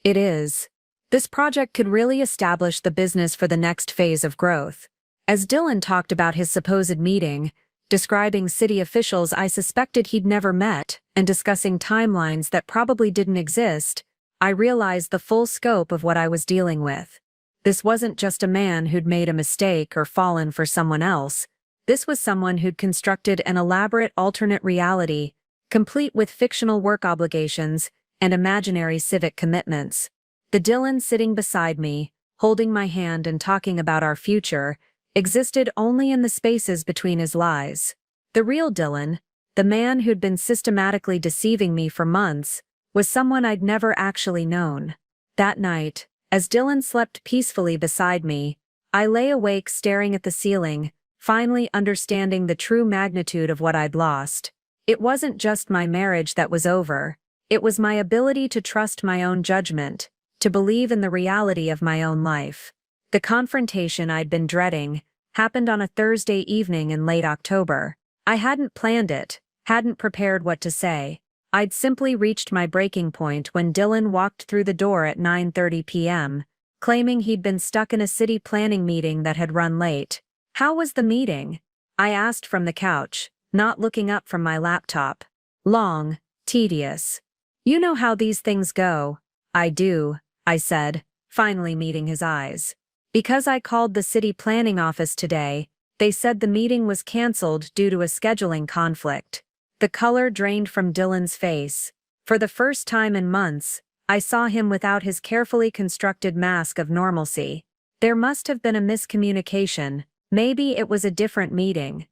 "It is. This project could really establish the business for the next phase of growth." As Dylan talked about his supposed meeting, describing city officials I suspected he'd never met, and discussing timelines that probably didn't exist, I realized the full scope of what I was dealing with. This wasn't just a man who'd made a mistake or fallen for someone else. This was someone who'd constructed an elaborate alternate reality, complete with fictional work obligations and imaginary civic commitments. The Dylan sitting beside me, holding my hand and talking about our future, existed only in the spaces between his lies. The real Dylan, the man who'd been systematically deceiving me for months, was someone I'd never actually known. That night, as Dylan slept peacefully beside me, I lay awake staring at the ceiling, finally understanding the true magnitude of what I'd lost. It wasn't just my marriage that was over, it was my ability to trust my own judgment, to believe in the reality of my own life. The confrontation I'd been dreading happened on a Thursday evening in late October. I hadn't planned it, hadn't prepared what to say. I'd simply reached my breaking point when Dylan walked through the door at 9:30 p.m., claiming he'd been stuck in a city planning meeting that had run late. "How was the meeting?" I asked from the couch, not looking up from my laptop. "Long, tedious. You know how these things go." "I do," I said, finally meeting his eyes. "Because I called the city planning office today, they said the meeting was canceled due to a scheduling conflict." The color drained from Dylan's face. For the first time in months, I saw him without his carefully constructed mask of normalcy. There must have been a miscommunication. Maybe it was a different meeting.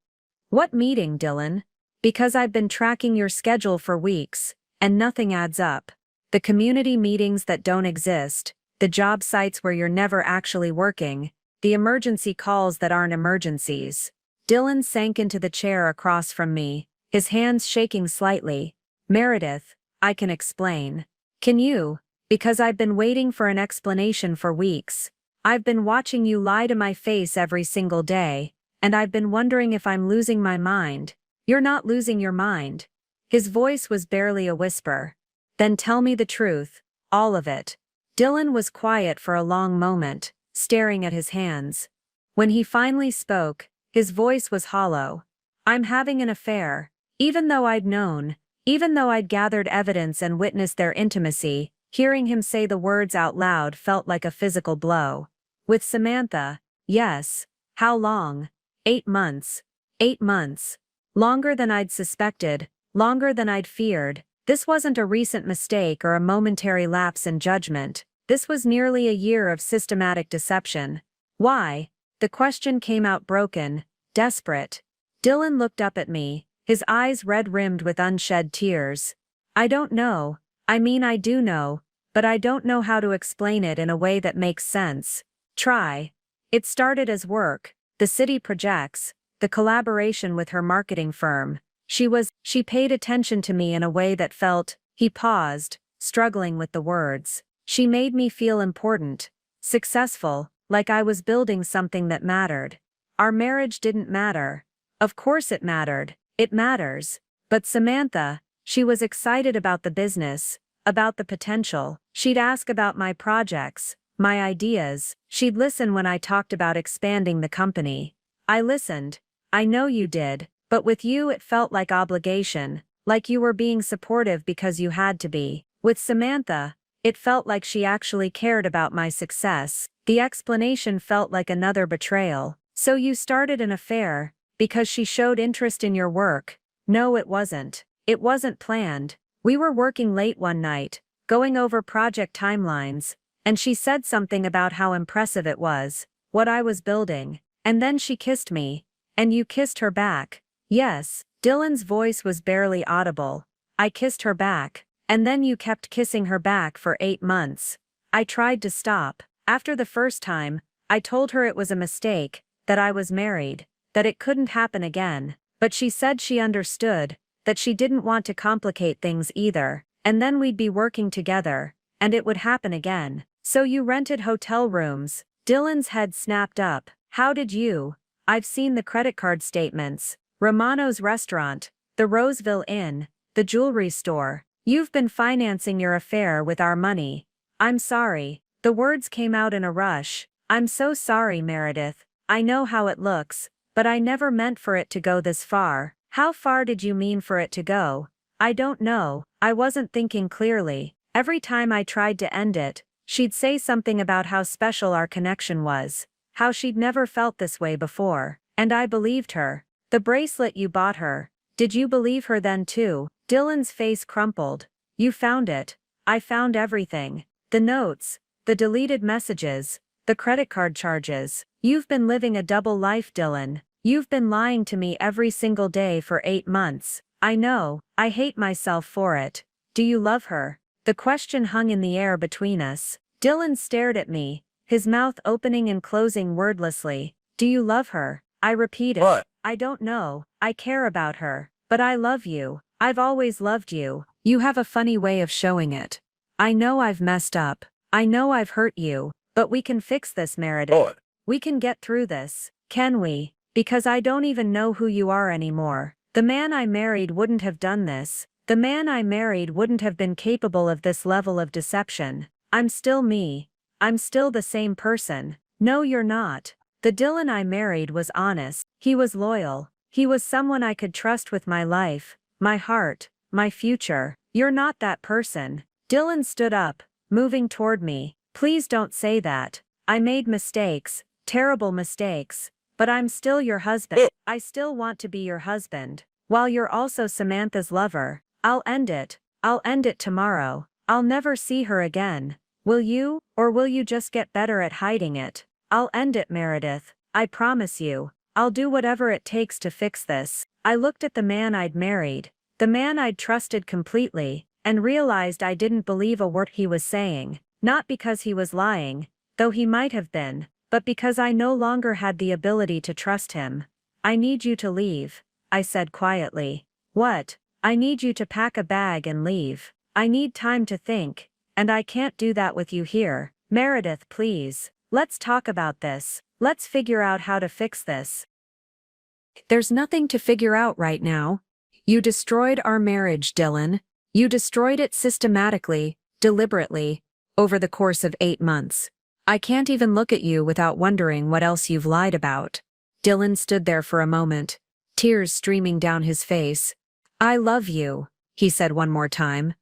"What meeting, Dylan? Because I've been tracking your schedule for weeks, and nothing adds up. The community meetings that don't exist, the job sites where you're never actually working, the emergency calls that aren't emergencies." Dylan sank into the chair across from me, his hands shaking slightly. "Meredith, I can explain." "Can you? Because I've been waiting for an explanation for weeks. I've been watching you lie to my face every single day, and I've been wondering if I'm losing my mind." "You're not losing your mind." His voice was barely a whisper. "Then tell me the truth, all of it." Dylan was quiet for a long moment, staring at his hands. When he finally spoke, his voice was hollow. I'm having an affair. Even though I'd known, even though I'd gathered evidence and witnessed their intimacy, hearing him say the words out loud felt like a physical blow. With Samantha, yes. How long? 8 months. 8 months. Longer than I'd suspected, longer than I'd feared. This wasn't a recent mistake or a momentary lapse in judgment. This was nearly a year of systematic deception. Why? The question came out broken, desperate. Dylan looked up at me, his eyes red-rimmed with unshed tears. I don't know. I mean, I do know, but I don't know how to explain it in a way that makes sense. Try. It started as work, the city projects, the collaboration with her marketing firm. She paid attention to me in a way that felt. He paused, struggling with the words. She made me feel important, successful, like I was building something that mattered. Our marriage didn't matter. Of course it mattered. It matters. But Samantha, she was excited about the business, about the potential. She'd ask about my projects, my ideas. She'd listen when I talked about expanding the company. I listened. I know you did, but with you it felt like obligation, like you were being supportive because you had to be. With Samantha, it felt like she actually cared about my success. The explanation felt like another betrayal. So you started an affair, because she showed interest in your work. No, it wasn't. It wasn't planned. We were working late one night, going over project timelines, and she said something about how impressive it was, what I was building, and then she kissed me. And you kissed her back. Yes, Dylan's voice was barely audible. I kissed her back, and then you kept kissing her back for 8 months. I tried to stop. After the first time, I told her it was a mistake, that I was married, that it couldn't happen again, but she said she understood, that she didn't want to complicate things either, and then we'd be working together, and it would happen again. So you rented hotel rooms. Dylan's head snapped up. How did you? I've seen the credit card statements. Romano's restaurant, the Roseville Inn, the jewelry store. You've been financing your affair with our money. I'm sorry. The words came out in a rush. I'm so sorry, Meredith. I know how it looks, but I never meant for it to go this far. How far did you mean for it to go? I don't know. I wasn't thinking clearly. Every time I tried to end it, she'd say something about how special our connection was, how she'd never felt this way before, and I believed her. The bracelet you bought her. Did you believe her then too? Dylan's face crumpled. You found it. I found everything. The notes, the deleted messages, the credit card charges. You've been living a double life, Dylan. You've been lying to me every single day for 8 months. I know. I hate myself for it. Do you love her? The question hung in the air between us. Dylan stared at me, his mouth opening and closing wordlessly. Do you love her? I repeated. What? I don't know. I care about her. But I love you. I've always loved you. You have a funny way of showing it. I know I've messed up. I know I've hurt you. But we can fix this, Meredith. What? We can get through this. Can we? Because I don't even know who you are anymore. The man I married wouldn't have done this. The man I married wouldn't have been capable of this level of deception. I'm still me. I'm still the same person. No, you're not. The Dylan I married was honest. He was loyal. He was someone I could trust with my life, my heart, my future. You're not that person. Dylan stood up, moving toward me. Please don't say that. I made mistakes, terrible mistakes, but I'm still your husband. I still want to be your husband. While you're also Samantha's lover. I'll end it. I'll end it tomorrow. I'll never see her again. Will you, or will you just get better at hiding it? I'll end it, Meredith. I promise you. I'll do whatever it takes to fix this. I looked at the man I'd married, the man I'd trusted completely, and realized I didn't believe a word he was saying. Not because he was lying, though he might have been, but because I no longer had the ability to trust him. I need you to leave, I said quietly. What? I need you to pack a bag and leave. I need time to think, and I can't do that with you here. Meredith, please. Let's talk about this. Let's figure out how to fix this. There's nothing to figure out right now. You destroyed our marriage, Dylan. You destroyed it systematically, deliberately. over the course of 8 months. I can't even look at you without wondering what else you've lied about. Dylan stood there for a moment, tears streaming down his face. I love you, he said one more time.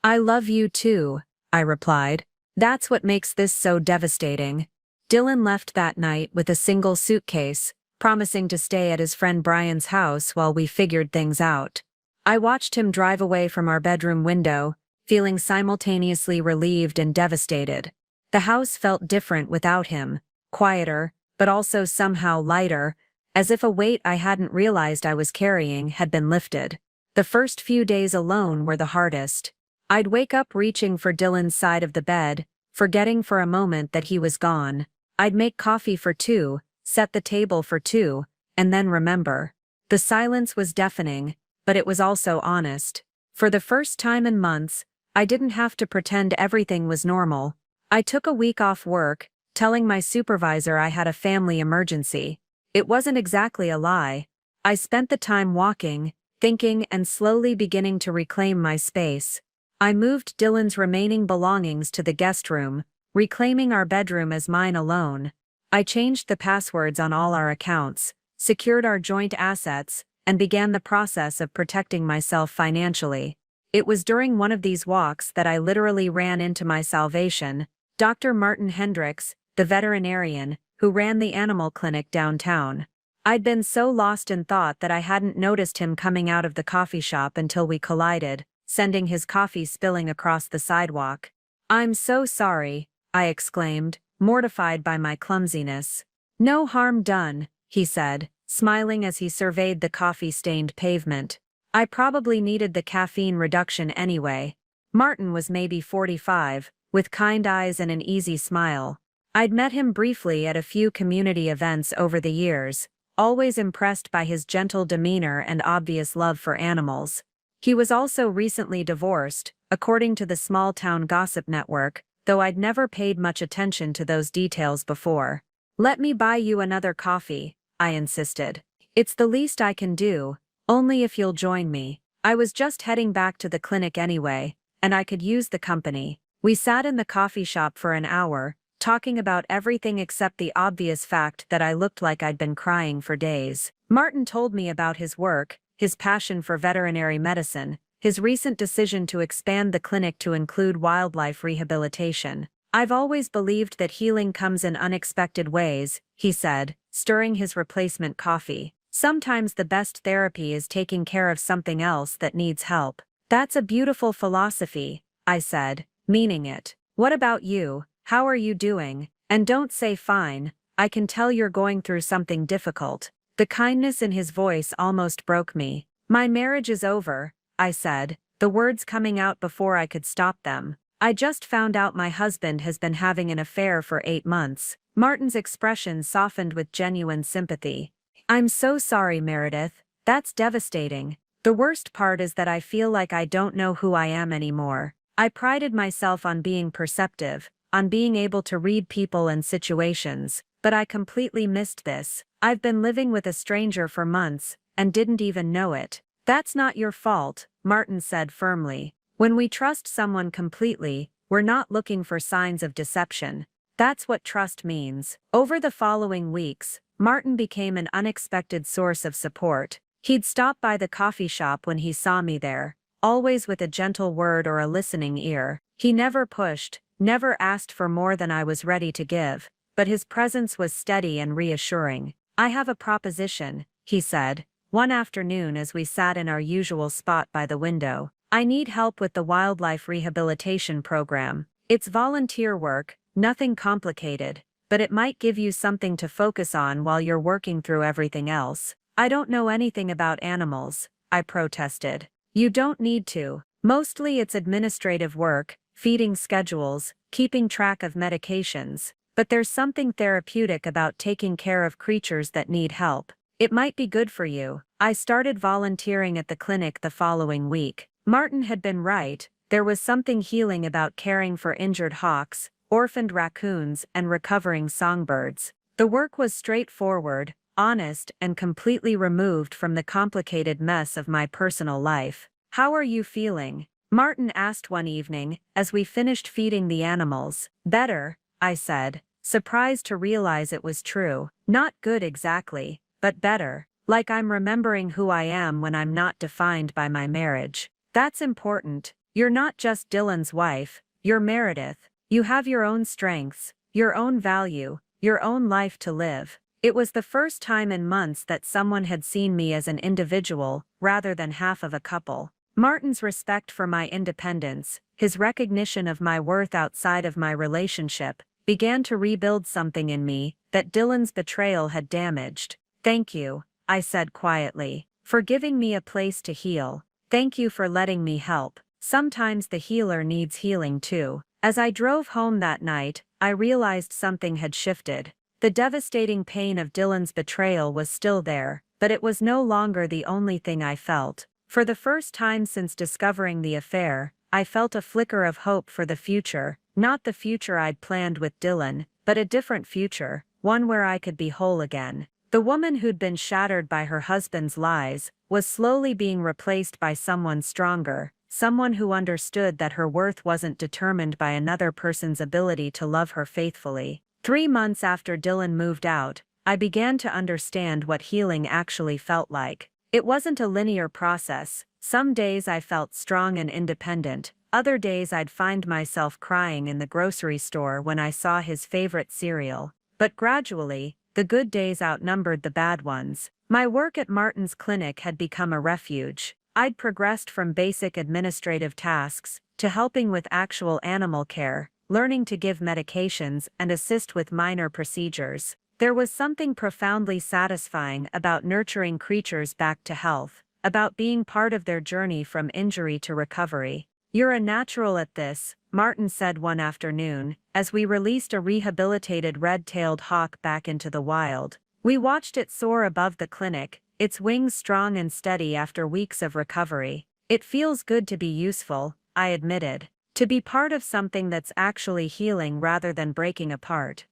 I love you too, I replied. That's what makes this so devastating. Dylan left that night with a single suitcase, promising to stay at his friend Brian's house while we figured things out. I watched him drive away from our bedroom window, feeling simultaneously relieved and devastated. The house felt different without him, quieter, but also somehow lighter, as if a weight I hadn't realized I was carrying had been lifted. The first few days alone were the hardest. I'd wake up reaching for Dylan's side of the bed, forgetting for a moment that he was gone. I'd make coffee for 2, set the table for 2, and then remember. The silence was deafening, but it was also honest. For the first time in months, I didn't have to pretend everything was normal. I took a week off work, telling my supervisor I had a family emergency. It wasn't exactly a lie. I spent the time walking, thinking, and slowly beginning to reclaim my space. I moved Dylan's remaining belongings to the guest room, reclaiming our bedroom as mine alone. I changed the passwords on all our accounts, secured our joint assets, and began the process of protecting myself financially. It was during one of these walks that I literally ran into my salvation, Dr. Martin Hendricks, the veterinarian, who ran the animal clinic downtown. I'd been so lost in thought that I hadn't noticed him coming out of the coffee shop until we collided, sending his coffee spilling across the sidewalk. I'm so sorry, I exclaimed, mortified by my clumsiness. No harm done, he said, smiling as he surveyed the coffee-stained pavement. I probably needed the caffeine reduction anyway. Martin was maybe 45, with kind eyes and an easy smile. I'd met him briefly at a few community events over the years, always impressed by his gentle demeanor and obvious love for animals. He was also recently divorced, according to the small-town gossip network, though I'd never paid much attention to those details before. Let me buy you another coffee, I insisted. It's the least I can do, only if you'll join me. I was just heading back to the clinic anyway, and I could use the company. We sat in the coffee shop for an hour, talking about everything except the obvious fact that I looked like I'd been crying for days. Martin told me about his work, his passion for veterinary medicine, his recent decision to expand the clinic to include wildlife rehabilitation. I've always believed that healing comes in unexpected ways, he said, stirring his replacement coffee. Sometimes the best therapy is taking care of something else that needs help. That's a beautiful philosophy, I said, meaning it. What about you? How are you doing? And don't say fine, I can tell you're going through something difficult. The kindness in his voice almost broke me. My marriage is over, I said, the words coming out before I could stop them. I just found out my husband has been having an affair for 8 months. Martin's expression softened with genuine sympathy. I'm so sorry, Meredith. That's devastating. The worst part is that I feel like I don't know who I am anymore. I prided myself on being perceptive, on being able to read people and situations, but I completely missed this. I've been living with a stranger for months, and didn't even know it. That's not your fault, Martin said firmly. When we trust someone completely, we're not looking for signs of deception. That's what trust means. Over the following weeks, Martin became an unexpected source of support. He'd stop by the coffee shop when he saw me there, always with a gentle word or a listening ear. He never pushed, never asked for more than I was ready to give, but his presence was steady and reassuring. I have a proposition, he said, one afternoon as we sat in our usual spot by the window. I need help with the wildlife rehabilitation program. It's volunteer work, nothing complicated, but it might give you something to focus on while you're working through everything else. I don't know anything about animals, I protested. You don't need to. Mostly it's administrative work, feeding schedules, keeping track of medications. But there's something therapeutic about taking care of creatures that need help. It might be good for you. I started volunteering at the clinic the following week. Martin had been right, there was something healing about caring for injured hawks, orphaned raccoons, and recovering songbirds. The work was straightforward, honest, and completely removed from the complicated mess of my personal life. How are you feeling? Martin asked one evening, as we finished feeding the animals. Better, I said, surprised to realize it was true. Not good exactly, but better. Like I'm remembering who I am when I'm not defined by my marriage. That's important. You're not just Dylan's wife, you're Meredith. You have your own strengths, your own value, your own life to live. It was the first time in months that someone had seen me as an individual, rather than half of a couple. Martin's respect for my independence, his recognition of my worth outside of my relationship, began to rebuild something in me that Dylan's betrayal had damaged. Thank you, I said quietly, for giving me a place to heal. Thank you for letting me help. Sometimes the healer needs healing too. As I drove home that night, I realized something had shifted. The devastating pain of Dylan's betrayal was still there, but it was no longer the only thing I felt. For the first time since discovering the affair, I felt a flicker of hope for the future, not the future I'd planned with Dylan, but a different future, one where I could be whole again. The woman who'd been shattered by her husband's lies was slowly being replaced by someone stronger, someone who understood that her worth wasn't determined by another person's ability to love her faithfully. 3 months after Dylan moved out, I began to understand what healing actually felt like. It wasn't a linear process. Some days I felt strong and independent, other days I'd find myself crying in the grocery store when I saw his favorite cereal. But gradually, the good days outnumbered the bad ones. My work at Martin's clinic had become a refuge. I'd progressed from basic administrative tasks to helping with actual animal care, learning to give medications and assist with minor procedures. There was something profoundly satisfying about nurturing creatures back to health, about being part of their journey from injury to recovery. You're a natural at this, Martin said one afternoon, as we released a rehabilitated red-tailed hawk back into the wild. We watched it soar above the clinic, its wings strong and steady after weeks of recovery. It feels good to be useful, I admitted. To be part of something that's actually healing rather than breaking apart.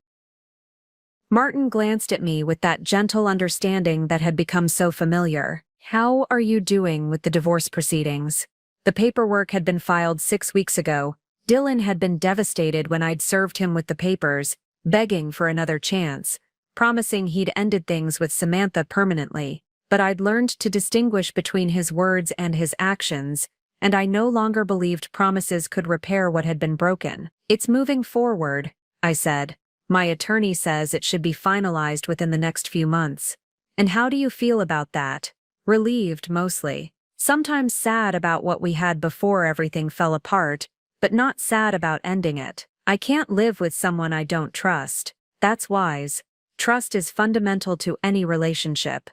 Martin glanced at me with that gentle understanding that had become so familiar. How are you doing with the divorce proceedings? The paperwork had been filed 6 weeks ago. Dylan had been devastated when I'd served him with the papers, begging for another chance, promising he'd ended things with Samantha permanently. But I'd learned to distinguish between his words and his actions, and I no longer believed promises could repair what had been broken. It's moving forward, I said. My attorney says it should be finalized within the next few months. And how do you feel about that? Relieved, mostly. Sometimes sad about what we had before everything fell apart, but not sad about ending it. I can't live with someone I don't trust. That's wise. Trust is fundamental to any relationship.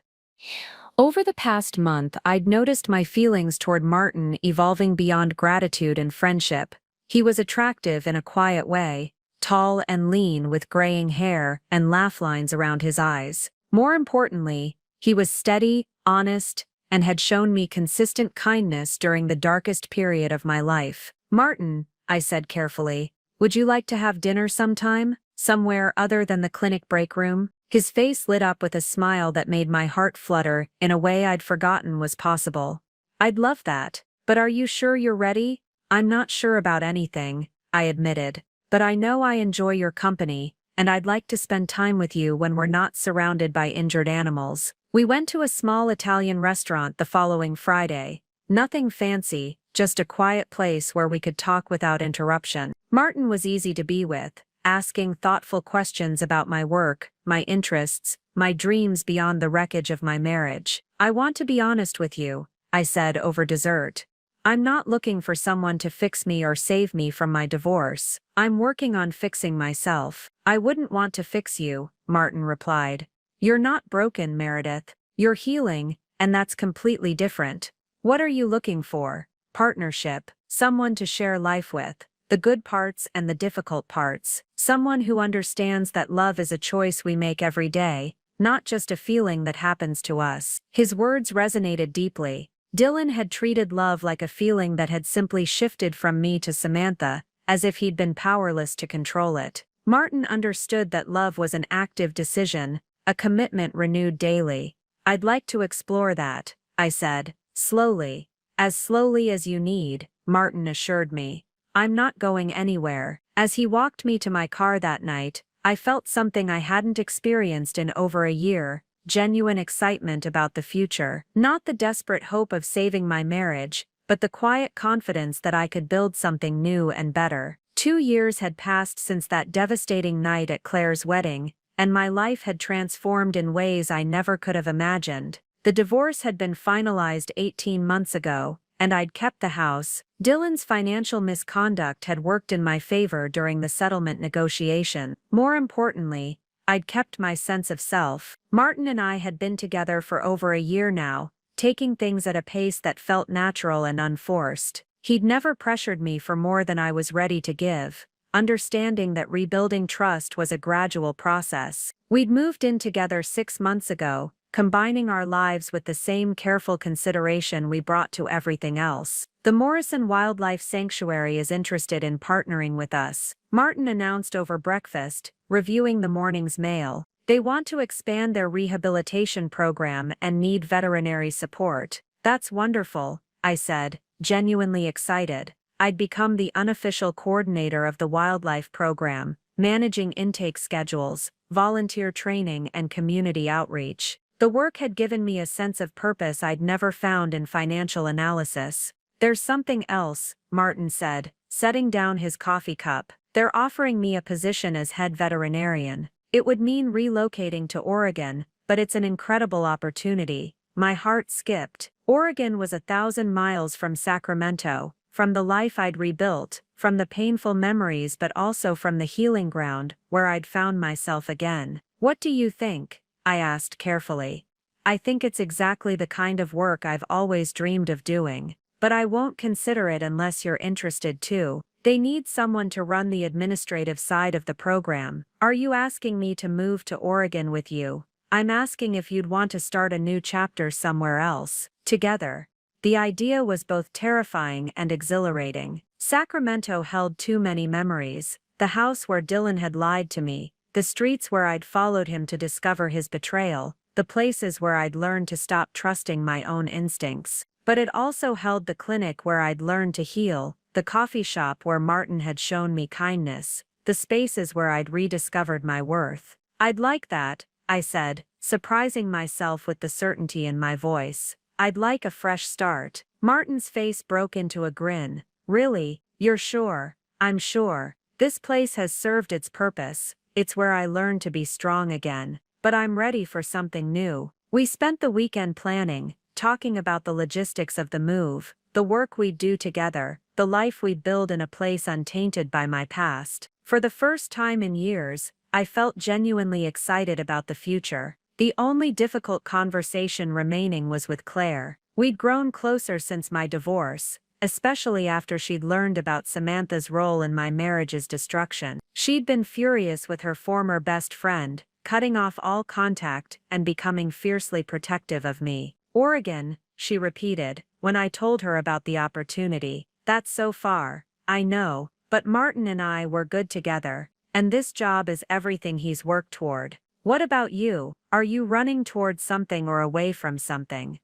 Over the past month, I'd noticed my feelings toward Martin evolving beyond gratitude and friendship. He was attractive in a quiet way, tall and lean with graying hair and laugh lines around his eyes. More importantly, he was steady, honest, and had shown me consistent kindness during the darkest period of my life. Martin, I said carefully, would you like to have dinner sometime? Somewhere other than the clinic break room? His face lit up with a smile that made my heart flutter in a way I'd forgotten was possible. I'd love that, but are you sure you're ready? I'm not sure about anything, I admitted. But I know I enjoy your company, and I'd like to spend time with you when we're not surrounded by injured animals. We went to a small Italian restaurant the following Friday. Nothing fancy, just a quiet place where we could talk without interruption. Martin was easy to be with, asking thoughtful questions about my work, my interests, my dreams beyond the wreckage of my marriage. I want to be honest with you, I said over dessert. I'm not looking for someone to fix me or save me from my divorce. I'm working on fixing myself. I wouldn't want to fix you, Martin replied. You're not broken, Meredith. You're healing, and that's completely different. What are you looking for? Partnership, someone to share life with, the good parts and the difficult parts, someone who understands that love is a choice we make every day, not just a feeling that happens to us. His words resonated deeply. Dylan had treated love like a feeling that had simply shifted from me to Samantha, as if he'd been powerless to control it. Martin understood that love was an active decision, a commitment renewed daily. I'd like to explore that, I said, slowly as you need, Martin assured me. I'm not going anywhere. As he walked me to my car that night, I felt something I hadn't experienced in over a year, genuine excitement about the future. Not the desperate hope of saving my marriage, but the quiet confidence that I could build something new and better. 2 years had passed since that devastating night at Claire's wedding, and my life had transformed in ways I never could have imagined. The divorce had been finalized 18 months ago, and I'd kept the house. Dylan's financial misconduct had worked in my favor during the settlement negotiation. More importantly, I'd kept my sense of self. Martin and I had been together for over a year now, taking things at a pace that felt natural and unforced. He'd never pressured me for more than I was ready to give, understanding that rebuilding trust was a gradual process. We'd moved in together 6 months ago, combining our lives with the same careful consideration we brought to everything else. The Morrison Wildlife Sanctuary is interested in partnering with us, Martin announced over breakfast, reviewing the morning's mail. They want to expand their rehabilitation program and need veterinary support. That's wonderful, I said, genuinely excited. I'd become the unofficial coordinator of the wildlife program, managing intake schedules, volunteer training, and community outreach. The work had given me a sense of purpose I'd never found in financial analysis. There's something else, Martin said, setting down his coffee cup. They're offering me a position as head veterinarian. It would mean relocating to Oregon, but it's an incredible opportunity. My heart skipped. Oregon was 1,000 miles from Sacramento, from the life I'd rebuilt, from the painful memories, but also from the healing ground, where I'd found myself again. What do you think? I asked carefully. I think it's exactly the kind of work I've always dreamed of doing, but I won't consider it unless you're interested too. They need someone to run the administrative side of the program. Are you asking me to move to Oregon with you? I'm asking if you'd want to start a new chapter somewhere else, together. The idea was both terrifying and exhilarating. Sacramento held too many memories: the house where Dylan had lied to me, the streets where I'd followed him to discover his betrayal, the places where I'd learned to stop trusting my own instincts. But it also held the clinic where I'd learned to heal, the coffee shop where Martin had shown me kindness, the spaces where I'd rediscovered my worth. I'd like that, I said, surprising myself with the certainty in my voice. I'd like a fresh start. Martin's face broke into a grin. Really? You're sure? I'm sure. This place has served its purpose. It's where I learned to be strong again. But I'm ready for something new. We spent the weekend planning, talking about the logistics of the move, the work we'd do together, the life we'd build in a place untainted by my past. For the first time in years, I felt genuinely excited about the future. The only difficult conversation remaining was with Claire. We'd grown closer since my divorce, especially after she'd learned about Samantha's role in my marriage's destruction. She'd been furious with her former best friend, cutting off all contact and becoming fiercely protective of me. Oregon, she repeated, when I told her about the opportunity. That's so far, I know, but Martin and I were good together, and this job is everything he's worked toward. What about you? Are you running towards something or away from something?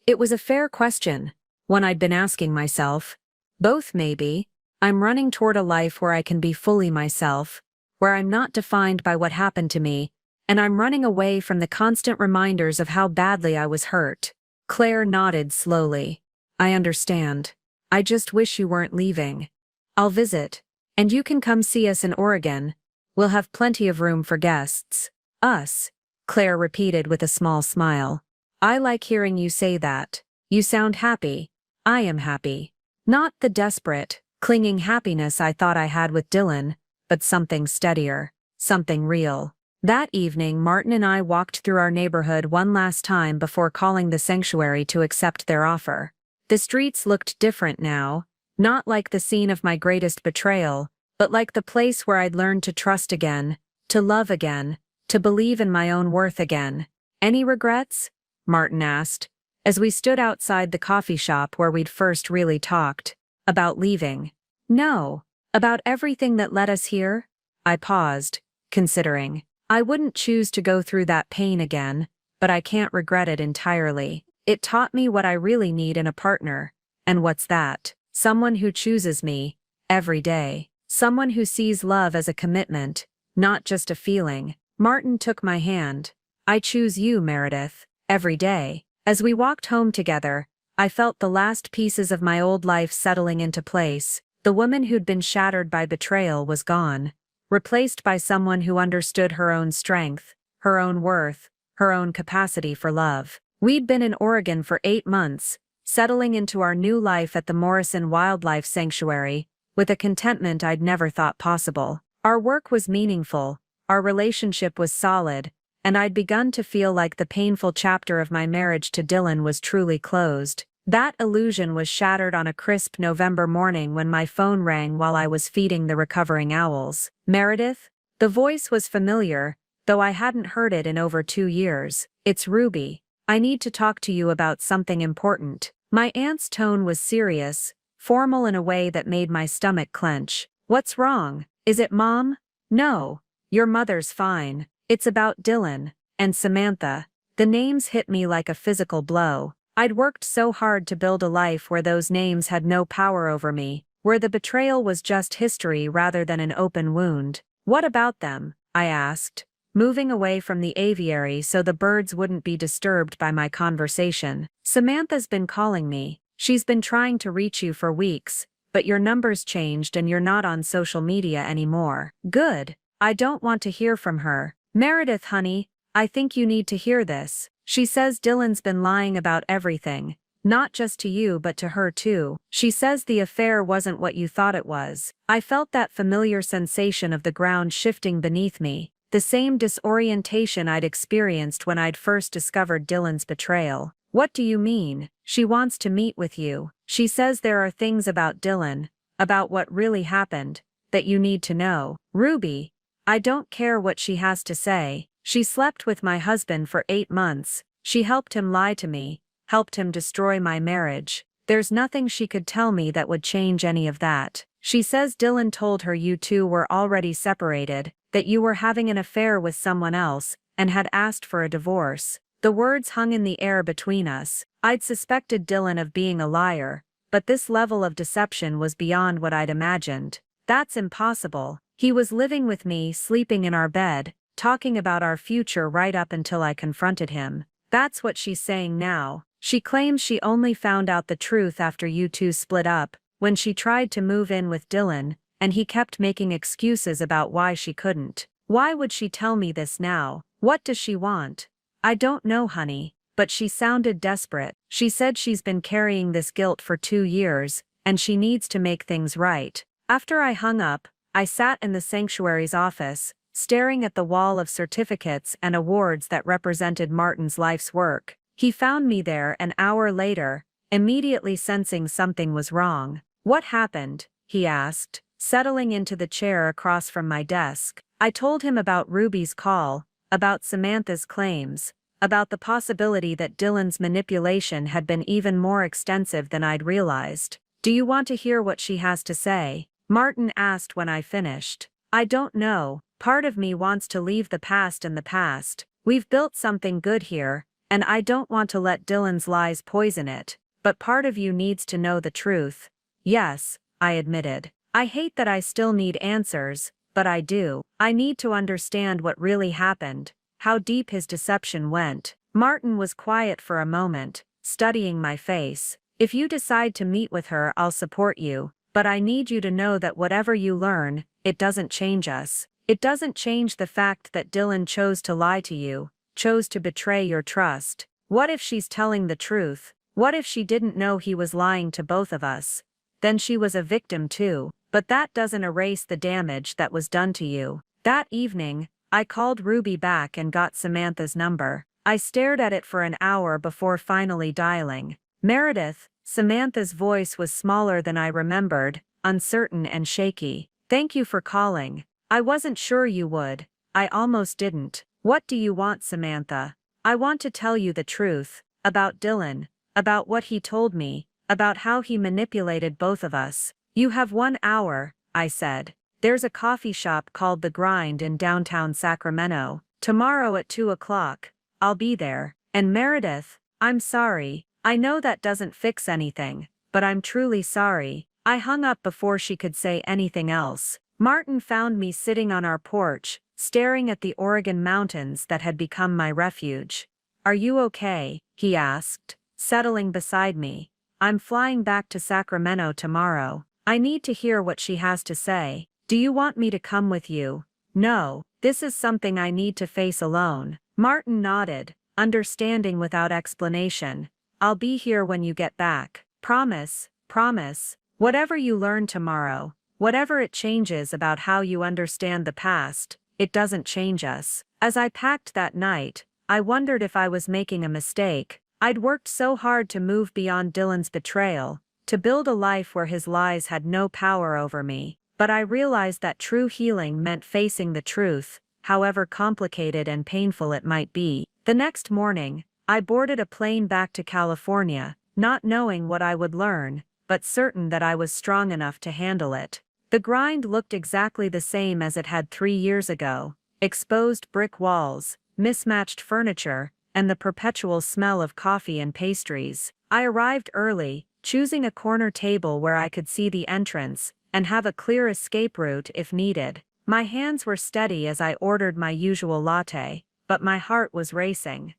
It was a fair question, one I'd been asking myself. Both, maybe. I'm running toward a life where I can be fully myself, where I'm not defined by what happened to me, and I'm running away from the constant reminders of how badly I was hurt. Claire nodded slowly. I understand. I just wish you weren't leaving. I'll visit. And you can come see us in Oregon. We'll have plenty of room for guests. Us, Claire repeated with a small smile. I like hearing you say that. You sound happy. I am happy. Not the desperate, clinging happiness I thought I had with Dylan, but something steadier, something real. That evening, Martin and I walked through our neighborhood one last time before calling the sanctuary to accept their offer. The streets looked different now, not like the scene of my greatest betrayal, but like the place where I'd learned to trust again, to love again, to believe in my own worth again. Any regrets? Martin asked, as we stood outside the coffee shop where we'd first really talked. About leaving. No. About everything that led us here? I paused, considering. I wouldn't choose to go through that pain again, but I can't regret it entirely. It taught me what I really need in a partner. And what's that? someone who chooses me, every day. Someone who sees love as a commitment, not just a feeling. Martin took my hand. I choose you, Meredith, every day. As we walked home together, I felt the last pieces of my old life settling into place. The woman who'd been shattered by betrayal was gone, replaced by someone who understood her own strength, her own worth, her own capacity for love. We'd been in Oregon for 8 months, settling into our new life at the Morrison Wildlife Sanctuary, with a contentment I'd never thought possible. Our work was meaningful, our relationship was solid, and I'd begun to feel like the painful chapter of my marriage to Dylan was truly closed. That illusion was shattered on a crisp November morning when my phone rang while I was feeding the recovering owls. Meredith? The voice was familiar, though I hadn't heard it in over 2 years. It's Ruby. I need to talk to you about something important. My aunt's tone was serious, formal in a way that made my stomach clench. What's wrong? Is it Mom? No. Your mother's fine. It's about Dylan and Samantha. The names hit me like a physical blow. I'd worked so hard to build a life where those names had no power over me, where the betrayal was just history rather than an open wound. What about them? I asked, moving away from the aviary so the birds wouldn't be disturbed by my conversation. Samantha's been calling me. She's been trying to reach you for weeks, but your number's changed and you're not on social media anymore. Good. I don't want to hear from her. Meredith, honey, I think you need to hear this. She says Dylan's been lying about everything, not just to you but to her too. She says the affair wasn't what you thought it was. I felt that familiar sensation of the ground shifting beneath me, the same disorientation I'd experienced when I'd first discovered Dylan's betrayal. What do you mean? She wants to meet with you. She says there are things about Dylan, about what really happened, that you need to know. Ruby, I don't care what she has to say. She slept with my husband for 8 months. She helped him lie to me, helped him destroy my marriage. There's nothing she could tell me that would change any of that. She says Dylan told her you two were already separated, that you were having an affair with someone else, and had asked for a divorce. The words hung in the air between us. I'd suspected Dylan of being a liar, but this level of deception was beyond what I'd imagined. That's impossible. He was living with me, sleeping in our bed, talking about our future right up until I confronted him. That's what she's saying now. She claims she only found out the truth after you two split up, when she tried to move in with Dylan, and he kept making excuses about why she couldn't. Why would she tell me this now? What does she want? I don't know, honey, but she sounded desperate. She said she's been carrying this guilt for 2 years, and she needs to make things right. After I hung up, I sat in the sanctuary's office, staring at the wall of certificates and awards that represented Martin's life's work. He found me there an hour later, immediately sensing something was wrong. What happened? He asked, settling into the chair across from my desk. I told him about Ruby's call, about Samantha's claims, about the possibility that Dylan's manipulation had been even more extensive than I'd realized. Do you want to hear what she has to say? Martin asked when I finished. I don't know. Part of me wants to leave the past in the past. We've built something good here, and I don't want to let Dylan's lies poison it. But part of you needs to know the truth. Yes, I admitted. I hate that I still need answers, but I do. I need to understand what really happened, how deep his deception went. Martin was quiet for a moment, studying my face. If you decide to meet with her, I'll support you, but I need you to know that whatever you learn, it doesn't change us. It doesn't change the fact that Dylan chose to lie to you, chose to betray your trust. What if she's telling the truth? What if she didn't know he was lying to both of us? Then she was a victim too. But that doesn't erase the damage that was done to you. That evening, I called Ruby back and got Samantha's number. I stared at it for an hour before finally dialing. Meredith. Samantha's voice was smaller than I remembered, uncertain and shaky. Thank you for calling. I wasn't sure you would. I almost didn't. What do you want, Samantha? I want to tell you the truth. About Dylan. About what he told me. About how he manipulated both of us. You have 1 hour, I said. There's a coffee shop called The Grind in downtown Sacramento. Tomorrow at 2 o'clock. I'll be there. And Meredith, I'm sorry. I know that doesn't fix anything, but I'm truly sorry." I hung up before she could say anything else. Martin found me sitting on our porch, staring at the Oregon mountains that had become my refuge. "Are you okay?" he asked, settling beside me. "I'm flying back to Sacramento tomorrow. I need to hear what she has to say. Do you want me to come with you?" "No, this is something I need to face alone." Martin nodded, understanding without explanation. "I'll be here when you get back. Promise, promise. Whatever you learn tomorrow, whatever it changes about how you understand the past, it doesn't change us." As I packed that night, I wondered if I was making a mistake. I'd worked so hard to move beyond Dylan's betrayal, to build a life where his lies had no power over me, but I realized that true healing meant facing the truth, however complicated and painful it might be. The next morning, I boarded a plane back to California, not knowing what I would learn, but certain that I was strong enough to handle it. The grind looked exactly the same as it had 3 years ago: exposed brick walls, mismatched furniture, and the perpetual smell of coffee and pastries. I arrived early, choosing a corner table where I could see the entrance and have a clear escape route if needed. My hands were steady as I ordered my usual latte, but my heart was racing.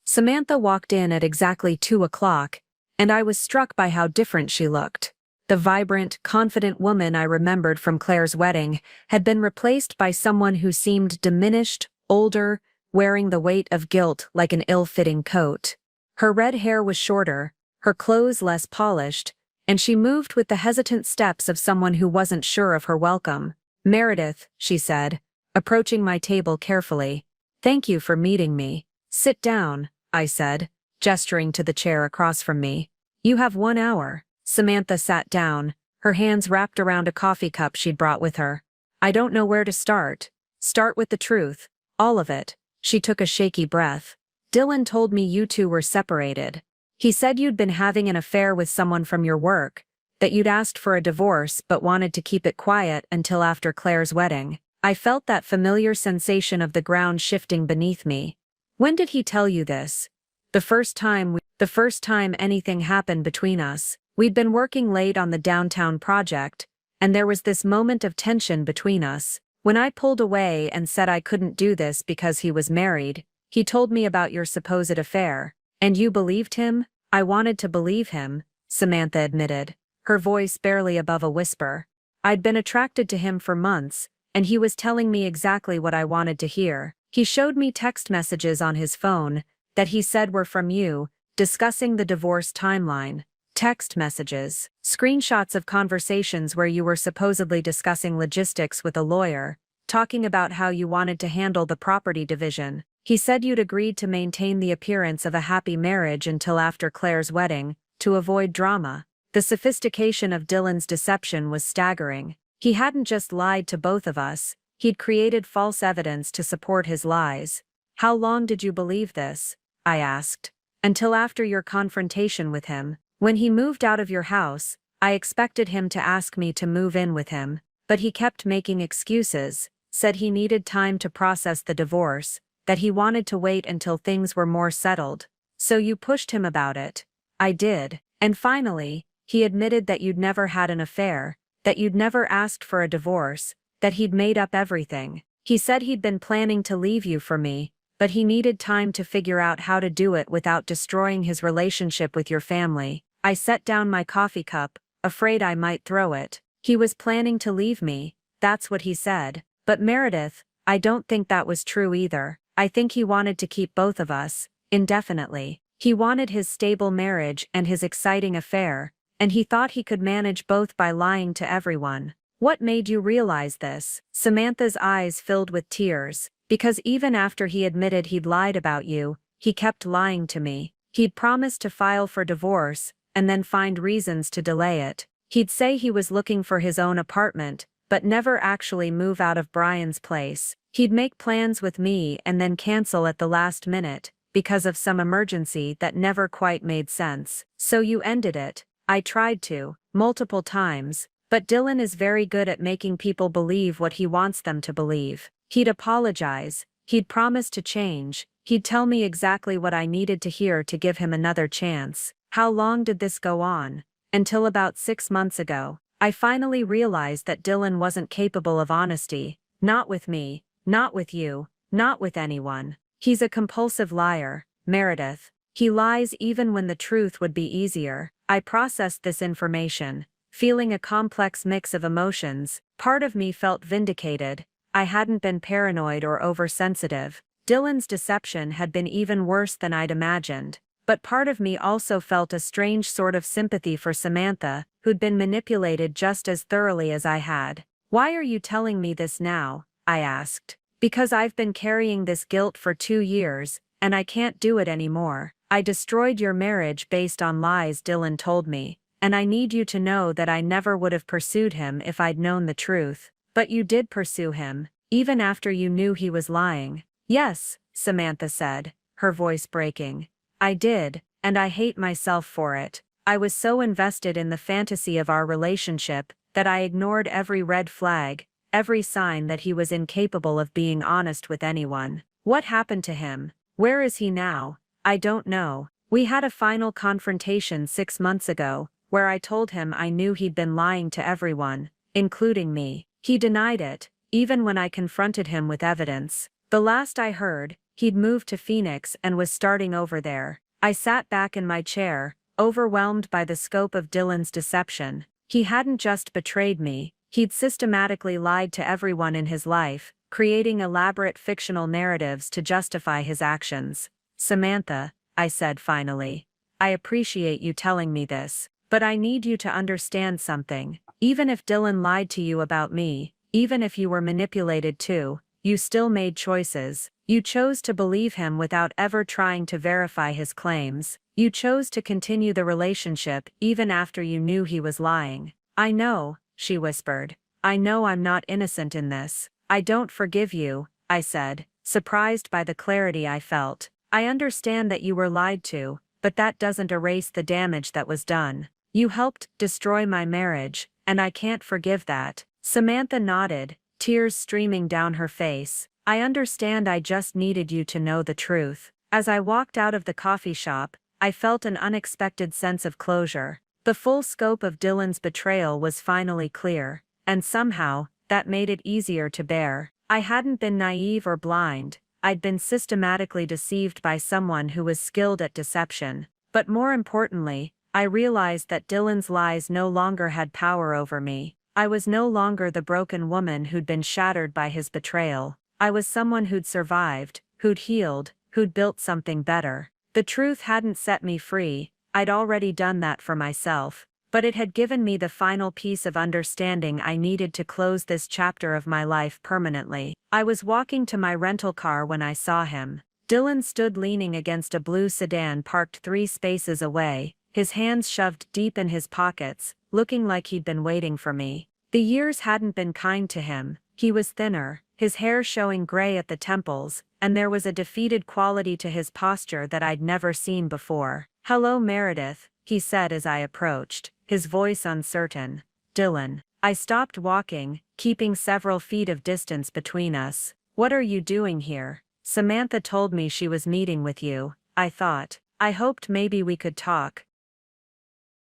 Samantha walked in at exactly 2 o'clock, and I was struck by how different she looked. The vibrant, confident woman I remembered from Claire's wedding had been replaced by someone who seemed diminished, older, wearing the weight of guilt like an ill-fitting coat. Her red hair was shorter, her clothes less polished, and she moved with the hesitant steps of someone who wasn't sure of her welcome. "Meredith," she said, approaching my table carefully. "Thank you for meeting me." "Sit down," I said, gesturing to the chair across from me. "You have 1 hour." Samantha sat down, her hands wrapped around a coffee cup she'd brought with her. "I don't know where to start." "Start with the truth. All of it." She took a shaky breath. "Dylan told me you two were separated. He said you'd been having an affair with someone from your work, that you'd asked for a divorce but wanted to keep it quiet until after Claire's wedding." I felt that familiar sensation of the ground shifting beneath me. "When did he tell you this?" The first time anything happened between us. We'd been working late on the downtown project, and there was this moment of tension between us. When I pulled away and said I couldn't do this because he was married, he told me about your supposed affair. "And you believed him?" "I wanted to believe him," Samantha admitted, her voice barely above a whisper. "I'd been attracted to him for months, and he was telling me exactly what I wanted to hear. He showed me text messages on his phone that he said were from you, discussing the divorce timeline." Text messages, screenshots of conversations where you were supposedly discussing logistics with a lawyer, talking about how you wanted to handle the property division. He said you'd agreed to maintain the appearance of a happy marriage until after Claire's wedding, to avoid drama. The sophistication of Dylan's deception was staggering. He hadn't just lied to both of us, he'd created false evidence to support his lies. "How long did you believe this?" I asked. "Until after your confrontation with him. When he moved out of your house, I expected him to ask me to move in with him, but he kept making excuses, said he needed time to process the divorce, that he wanted to wait until things were more settled. So you pushed him about it." "I did. And finally, he admitted that you'd never had an affair, that you'd never asked for a divorce, that he'd made up everything. He said he'd been planning to leave you for me, but he needed time to figure out how to do it without destroying his relationship with your family." I set down my coffee cup, afraid I might throw it. "He was planning to leave me, that's what he said. But Meredith, I don't think that was true either. I think he wanted to keep both of us, indefinitely. He wanted his stable marriage and his exciting affair, and he thought he could manage both by lying to everyone." "What made you realize this?" Samantha's eyes filled with tears. "Because even after he admitted he'd lied about you, he kept lying to me. He'd promised to file for divorce, and then find reasons to delay it. He'd say he was looking for his own apartment, but never actually move out of Brian's place. He'd make plans with me and then cancel at the last minute, because of some emergency that never quite made sense. So you ended it." "I tried to, multiple times, but Dylan is very good at making people believe what he wants them to believe. He'd apologize, he'd promise to change, he'd tell me exactly what I needed to hear to give him another chance. How long did this go on? Until about 6 months ago, I finally realized that Dylan wasn't capable of honesty. Not with me, not with you, not with anyone. He's a compulsive liar, Meredith. He lies even when the truth would be easier. I processed this information, feeling a complex mix of emotions. Part of me felt vindicated. I hadn't been paranoid or oversensitive. Dylan's deception had been even worse than I'd imagined. But part of me also felt a strange sort of sympathy for Samantha, who'd been manipulated just as thoroughly as I had. "Why are you telling me this now?" I asked. "Because I've been carrying this guilt for 2 years, and I can't do it anymore. I destroyed your marriage based on lies Dylan told me, and I need you to know that I never would have pursued him if I'd known the truth." "But you did pursue him, even after you knew he was lying." "Yes," Samantha said, her voice breaking. "I did, and I hate myself for it. I was so invested in the fantasy of our relationship that I ignored every red flag, every sign that he was incapable of being honest with anyone. What happened to him? Where is he now?" "I don't know. We had a final confrontation 6 months ago, where I told him I knew he'd been lying to everyone, including me. He denied it, even when I confronted him with evidence. The last I heard, he'd moved to Phoenix and was starting over there." I sat back in my chair, overwhelmed by the scope of Dylan's deception. He hadn't just betrayed me, he'd systematically lied to everyone in his life, creating elaborate fictional narratives to justify his actions. "Samantha," I said finally, "I appreciate you telling me this, but I need you to understand something. Even if Dylan lied to you about me, even if you were manipulated too, you still made choices. You chose to believe him without ever trying to verify his claims. You chose to continue the relationship even after you knew he was lying." "I know," she whispered. "I know I'm not innocent in this. I don't forgive you," I said, surprised by the clarity I felt. "I understand that you were lied to, but that doesn't erase the damage that was done. You helped destroy my marriage, and I can't forgive that." Samantha nodded, tears streaming down her face. "I understand. I just needed you to know the truth." As I walked out of the coffee shop, I felt an unexpected sense of closure. The full scope of Dylan's betrayal was finally clear, and somehow, that made it easier to bear. I hadn't been naive or blind, I'd been systematically deceived by someone who was skilled at deception. But more importantly, I realized that Dylan's lies no longer had power over me. I was no longer the broken woman who'd been shattered by his betrayal. I was someone who'd survived, who'd healed, who'd built something better. The truth hadn't set me free, I'd already done that for myself, but it had given me the final piece of understanding I needed to close this chapter of my life permanently. I was walking to my rental car when I saw him. Dylan stood leaning against a blue sedan parked 3 spaces away, his hands shoved deep in his pockets, looking like he'd been waiting for me. The years hadn't been kind to him. He was thinner, his hair showing gray at the temples, and there was a defeated quality to his posture that I'd never seen before. "Hello, Meredith," he said as I approached, his voice uncertain. "Dylan." I stopped walking, keeping several feet of distance between us. "What are you doing here?" "Samantha told me she was meeting with you," I thought. "I hoped maybe we could talk."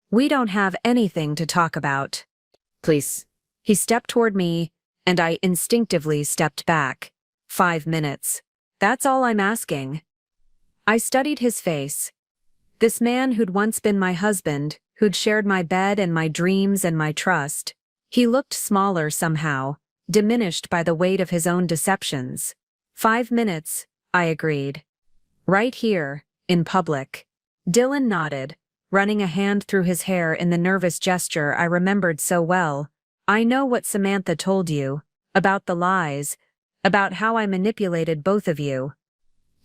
"We don't have anything to talk about." "Please." He stepped toward me, and I instinctively stepped back. 5 minutes. That's all I'm asking. I studied his face. This man who'd once been my husband, who'd shared my bed and my dreams and my trust. He looked smaller somehow, diminished by the weight of his own deceptions. 5 minutes, I agreed. Right here, in public. Dylan nodded, running a hand through his hair in the nervous gesture I remembered so well. "I know what Samantha told you, about the lies, about how I manipulated both of you."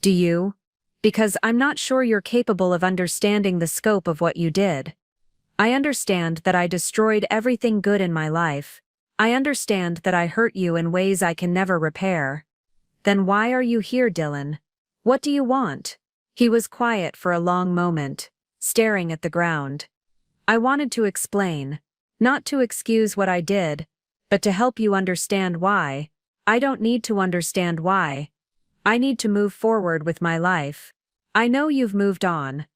"Do you?" "Because I'm not sure you're capable of understanding the scope of what you did. I understand that I destroyed everything good in my life. I understand that I hurt you in ways I can never repair. Then why are you here, Dylan? What do you want?" He was quiet for a long moment, staring at the ground. I wanted to explain, not to excuse what I did, but to help you understand why. I don't need to understand why. I need to move forward with my life. I know you've moved on.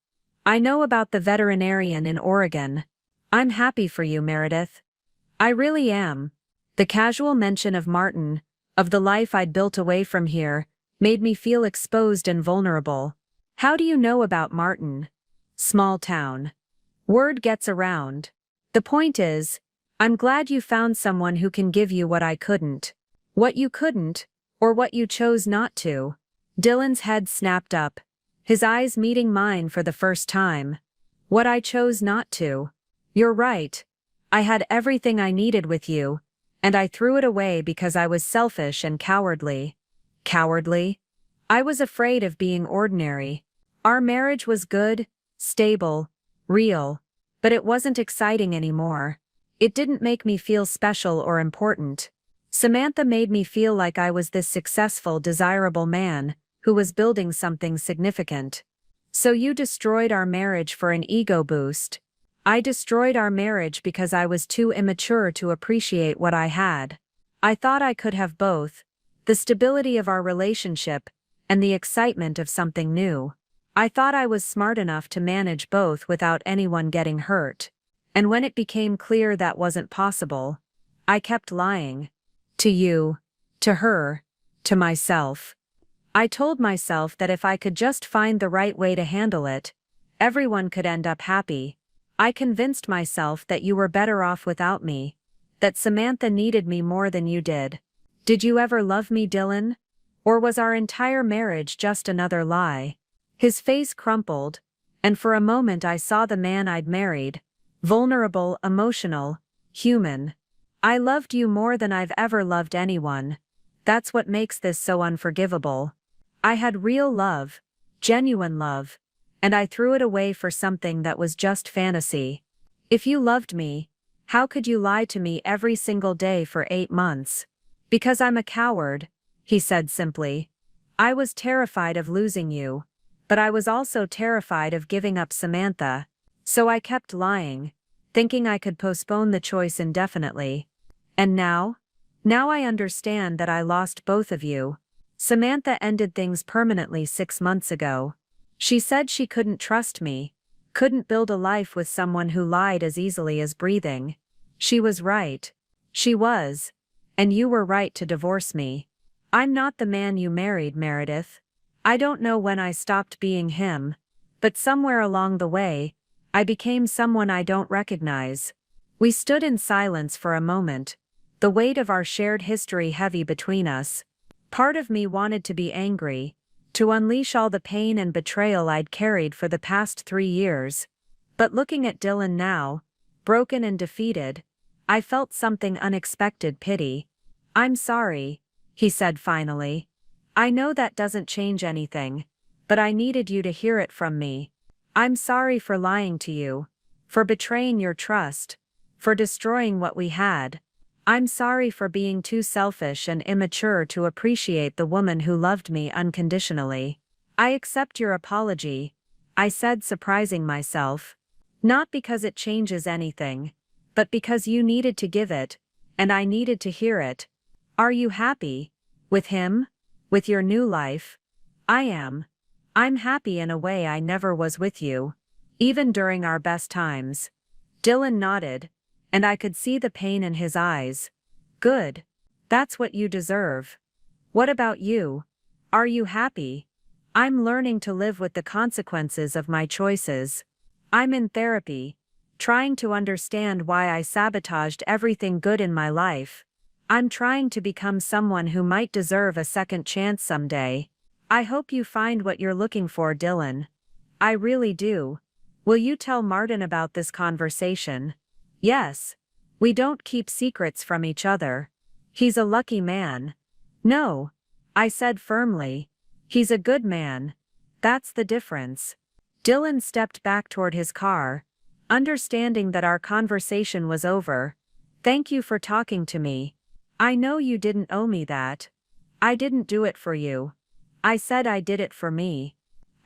I know about the veterinarian in Oregon. I'm happy for you, Meredith. I really am. The casual mention of Martin, of the life I'd built away from here, made me feel exposed and vulnerable. How do you know about Martin? Small town. Word gets around. The point is, I'm glad you found someone who can give you what I couldn't. What you couldn't, or what you chose not to. Dylan's head snapped up, his eyes meeting mine for the first time. What I chose not to. You're right. I had everything I needed with you, and I threw it away because I was selfish and cowardly. Cowardly? I was afraid of being ordinary. Our marriage was good, stable, real, but it wasn't exciting anymore. It didn't make me feel special or important. Samantha made me feel like I was this successful, desirable man who was building something significant. So you destroyed our marriage for an ego boost. I destroyed our marriage because I was too immature to appreciate what I had. I thought I could have both, the stability of our relationship and the excitement of something new. I thought I was smart enough to manage both without anyone getting hurt. And when it became clear that wasn't possible, I kept lying. To you, to her, to myself. I told myself that if I could just find the right way to handle it, everyone could end up happy. I convinced myself that you were better off without me, that Samantha needed me more than you did. Did you ever love me, Dylan? Or was our entire marriage just another lie? His face crumpled, and for a moment I saw the man I'd married. Vulnerable, emotional, human. I loved you more than I've ever loved anyone. That's what makes this so unforgivable. I had real love, genuine love, and I threw it away for something that was just fantasy. If you loved me, how could you lie to me every single day for 8 months? Because I'm a coward, he said simply. I was terrified of losing you, but I was also terrified of giving up Samantha. So I kept lying, thinking I could postpone the choice indefinitely. And now? Now I understand that I lost both of you. Samantha ended things permanently 6 months ago. She said she couldn't trust me, couldn't build a life with someone who lied as easily as breathing. She was right. She was. And you were right to divorce me. I'm not the man you married, Meredith. I don't know when I stopped being him, but somewhere along the way, I became someone I don't recognize. We stood in silence for a moment, the weight of our shared history heavy between us. Part of me wanted to be angry, to unleash all the pain and betrayal I'd carried for the past 3 years. But looking at Dylan now, broken and defeated, I felt something unexpected: pity. I'm sorry, he said finally. I know that doesn't change anything, but I needed you to hear it from me. I'm sorry for lying to you, for betraying your trust, for destroying what we had. I'm sorry for being too selfish and immature to appreciate the woman who loved me unconditionally. I accept your apology, I said, surprising myself. Not because it changes anything, but because you needed to give it, and I needed to hear it. Are you happy? With him? With your new life? I am. I'm happy in a way I never was with you, even during our best times. Dylan nodded, and I could see the pain in his eyes. Good. That's what you deserve. What about you? Are you happy? I'm learning to live with the consequences of my choices. I'm in therapy, trying to understand why I sabotaged everything good in my life. I'm trying to become someone who might deserve a second chance someday. I hope you find what you're looking for, Dylan. I really do. Will you tell Martin about this conversation? Yes. We don't keep secrets from each other. He's a lucky man. No, I said firmly. He's a good man. That's the difference. Dylan stepped back toward his car, understanding that our conversation was over. Thank you for talking to me. I know you didn't owe me that. I didn't do it for you. I said I did it for me.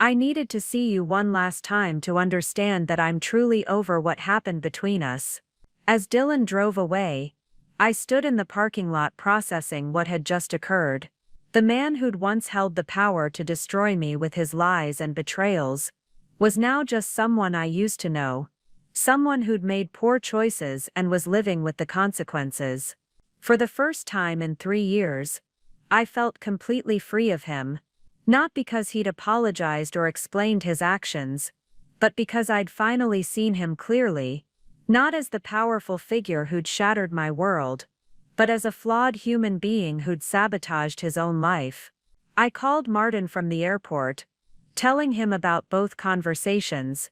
I needed to see you one last time to understand that I'm truly over what happened between us. As Dylan drove away, I stood in the parking lot processing what had just occurred. The man who'd once held the power to destroy me with his lies and betrayals was now just someone I used to know. Someone who'd made poor choices and was living with the consequences. For the first time in 3 years, I felt completely free of him. Not because he'd apologized or explained his actions, but because I'd finally seen him clearly, not as the powerful figure who'd shattered my world, but as a flawed human being who'd sabotaged his own life. I called Martin from the airport, telling him about both conversations,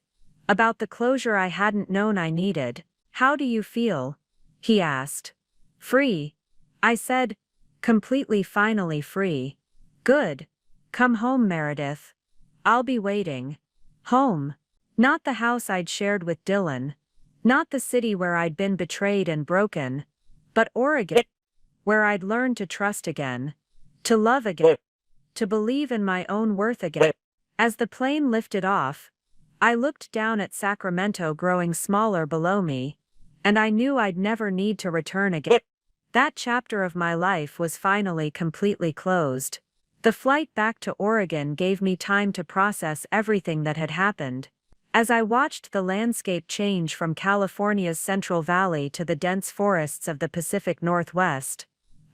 about the closure I hadn't known I needed. "How do you feel?" he asked. "Free," I said. "Completely, finally free." "Good. Come home, Meredith. I'll be waiting." Home. Not the house I'd shared with Dylan. Not the city where I'd been betrayed and broken. But Oregon, where I'd learned to trust again. To love again. To believe in my own worth again. As the plane lifted off, I looked down at Sacramento growing smaller below me, and I knew I'd never need to return again. That chapter of my life was finally completely closed. The flight back to Oregon gave me time to process everything that had happened. As I watched the landscape change from California's Central Valley to the dense forests of the Pacific Northwest,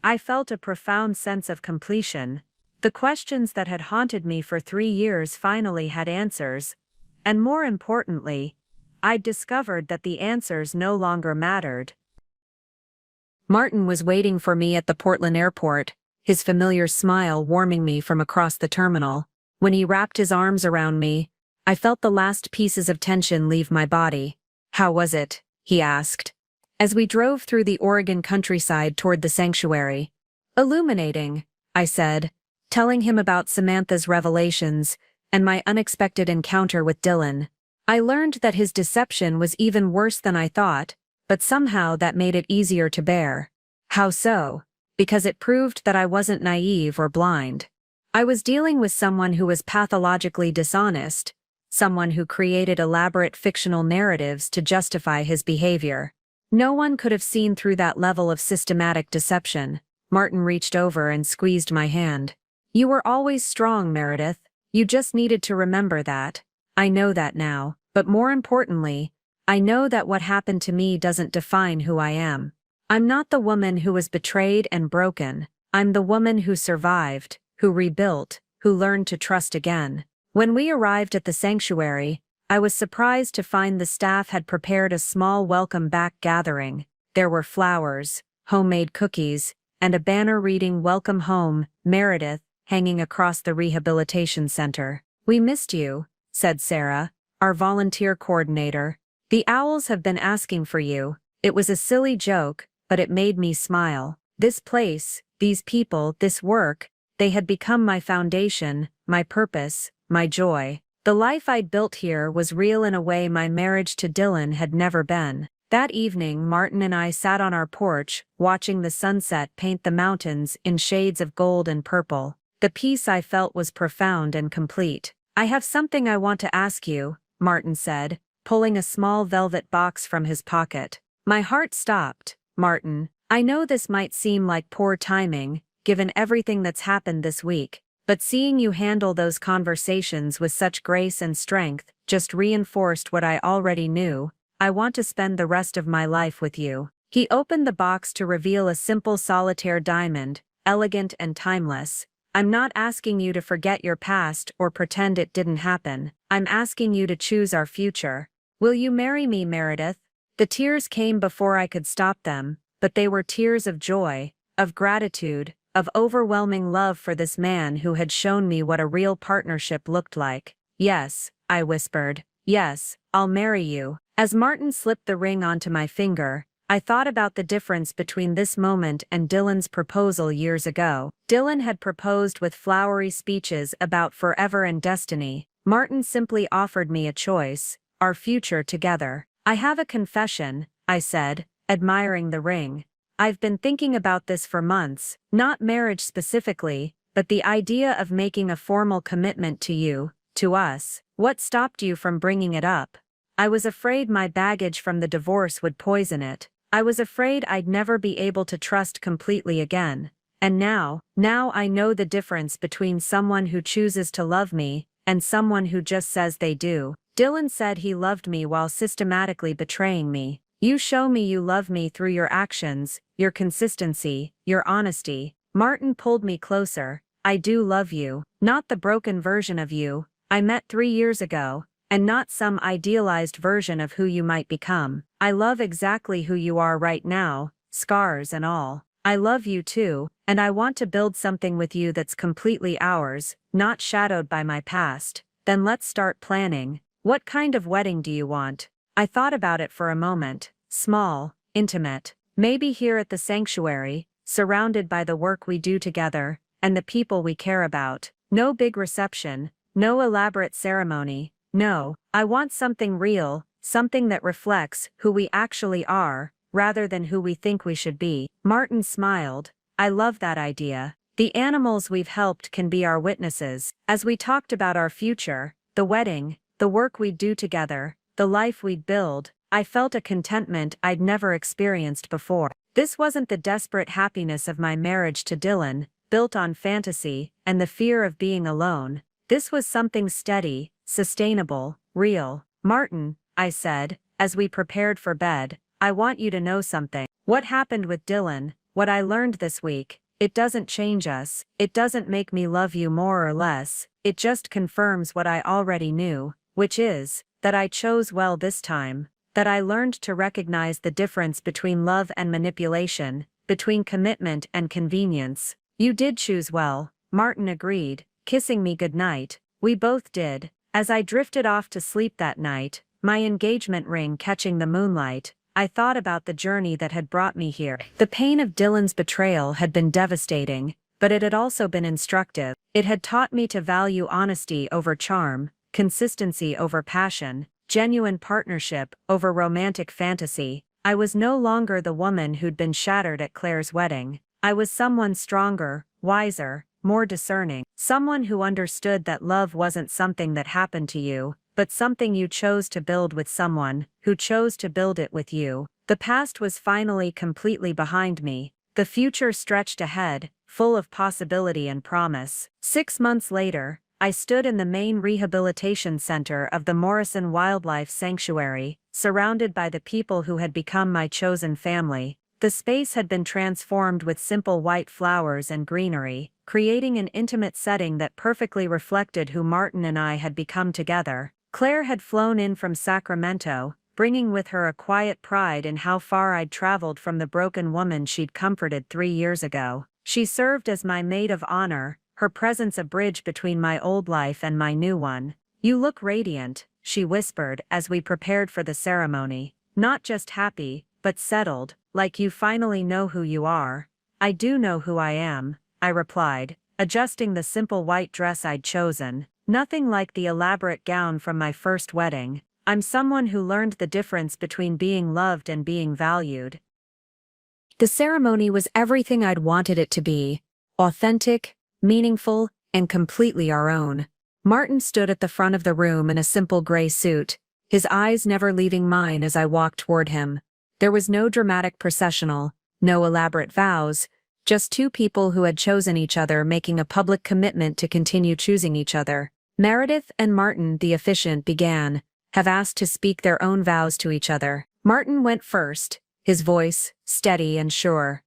I felt a profound sense of completion. The questions that had haunted me for 3 years finally had answers, and more importantly, I'd discovered that the answers no longer mattered. Martin was waiting for me at the Portland airport, his familiar smile warming me from across the terminal. When he wrapped his arms around me, I felt the last pieces of tension leave my body. "How was it?" he asked, as we drove through the Oregon countryside toward the sanctuary. "Illuminating," I said, telling him about Samantha's revelations and my unexpected encounter with Dylan. I learned that his deception was even worse than I thought, but somehow that made it easier to bear. How so? Because it proved that I wasn't naive or blind. I was dealing with someone who was pathologically dishonest, someone who created elaborate fictional narratives to justify his behavior. No one could have seen through that level of systematic deception. Martin reached over and squeezed my hand. "You were always strong, Meredith. You just needed to remember that. I know that now, but more importantly, I know that what happened to me doesn't define who I am. I'm not the woman who was betrayed and broken. I'm the woman who survived, who rebuilt, who learned to trust again." When we arrived at the sanctuary, I was surprised to find the staff had prepared a small welcome back gathering. There were flowers, homemade cookies, and a banner reading "Welcome Home, Meredith," hanging across the rehabilitation center. "We missed you," said Sarah, our volunteer coordinator. "The owls have been asking for you." It was a silly joke, but it made me smile. This place, these people, this work, they had become my foundation, my purpose, my joy. The life I'd built here was real in a way my marriage to Dylan had never been. That evening, Martin and I sat on our porch, watching the sunset paint the mountains in shades of gold and purple. The peace I felt was profound and complete. "I have something I want to ask you," Martin said, pulling a small velvet box from his pocket. My heart stopped. "Martin, I know this might seem like poor timing, given everything that's happened this week, but seeing you handle those conversations with such grace and strength just reinforced what I already knew. I want to spend the rest of my life with you." He opened the box to reveal a simple solitaire diamond, elegant and timeless. "I'm not asking you to forget your past or pretend it didn't happen. I'm asking you to choose our future. Will you marry me, Meredith?" The tears came before I could stop them, but they were tears of joy, of gratitude, of overwhelming love for this man who had shown me what a real partnership looked like. "Yes," I whispered. "Yes, I'll marry you." As Martin slipped the ring onto my finger, I thought about the difference between this moment and Dylan's proposal years ago. Dylan had proposed with flowery speeches about forever and destiny. Martin simply offered me a choice, our future together. "I have a confession," I said, admiring the ring. "I've been thinking about this for months, not marriage specifically, but the idea of making a formal commitment to you, to us. What stopped you from bringing it up?" "I was afraid my baggage from the divorce would poison it. I was afraid I'd never be able to trust completely again. And now I know the difference between someone who chooses to love me and someone who just says they do." Dylan said he loved me while systematically betraying me. You show me you love me through your actions, your consistency, your honesty. Martin pulled me closer. I do love you, not the broken version of you I met 3 years ago, and not some idealized version of who you might become. I love exactly who you are right now, scars and all. I love you too, and I want to build something with you that's completely ours, not shadowed by my past. Then let's start planning. What kind of wedding do you want? I thought about it for a moment. Small, intimate, maybe here at the sanctuary, surrounded by the work we do together, and the people we care about. No big reception, no elaborate ceremony. No, I want something real, something that reflects who we actually are, rather than who we think we should be. Martin smiled. I love that idea. The animals we've helped can be our witnesses. As we talked about our future, the wedding, the work we'd do together, the life we'd build, I felt a contentment I'd never experienced before. This wasn't the desperate happiness of my marriage to Dylan, built on fantasy and the fear of being alone. This was something steady, sustainable, real. Martin, I said, as we prepared for bed, I want you to know something. What happened with Dylan, what I learned this week, it doesn't change us, it doesn't make me love you more or less, it just confirms what I already knew, which is, that I chose well this time, that I learned to recognize the difference between love and manipulation, between commitment and convenience. You did choose well, Martin agreed, kissing me goodnight. We both did. As I drifted off to sleep that night, my engagement ring catching the moonlight, I thought about the journey that had brought me here. The pain of Dylan's betrayal had been devastating, but it had also been instructive. It had taught me to value honesty over charm, consistency over passion, genuine partnership over romantic fantasy. I was no longer the woman who'd been shattered at Claire's wedding. I was someone stronger, wiser, more discerning. Someone who understood that love wasn't something that happened to you, but something you chose to build with someone who chose to build it with you. The past was finally completely behind me. The future stretched ahead, full of possibility and promise. 6 months later, I stood in the main rehabilitation center of the Morrison Wildlife Sanctuary, surrounded by the people who had become my chosen family. The space had been transformed with simple white flowers and greenery, creating an intimate setting that perfectly reflected who Martin and I had become together. Claire had flown in from Sacramento, bringing with her a quiet pride in how far I'd traveled from the broken woman she'd comforted 3 years ago. She served as my maid of honor, her presence a bridge between my old life and my new one. You look radiant, she whispered as we prepared for the ceremony. Not just happy, but settled, like you finally know who you are. I do know who I am, I replied, adjusting the simple white dress I'd chosen. Nothing like the elaborate gown from my first wedding. I'm someone who learned the difference between being loved and being valued. The ceremony was everything I'd wanted it to be. Authentic, meaningful, and completely our own. Martin stood at the front of the room in a simple gray suit, his eyes never leaving mine as I walked toward him. There was no dramatic processional, no elaborate vows, just two people who had chosen each other making a public commitment to continue choosing each other. Meredith and Martin, the officiant, began, have asked to speak their own vows to each other. Martin went first, his voice steady and sure.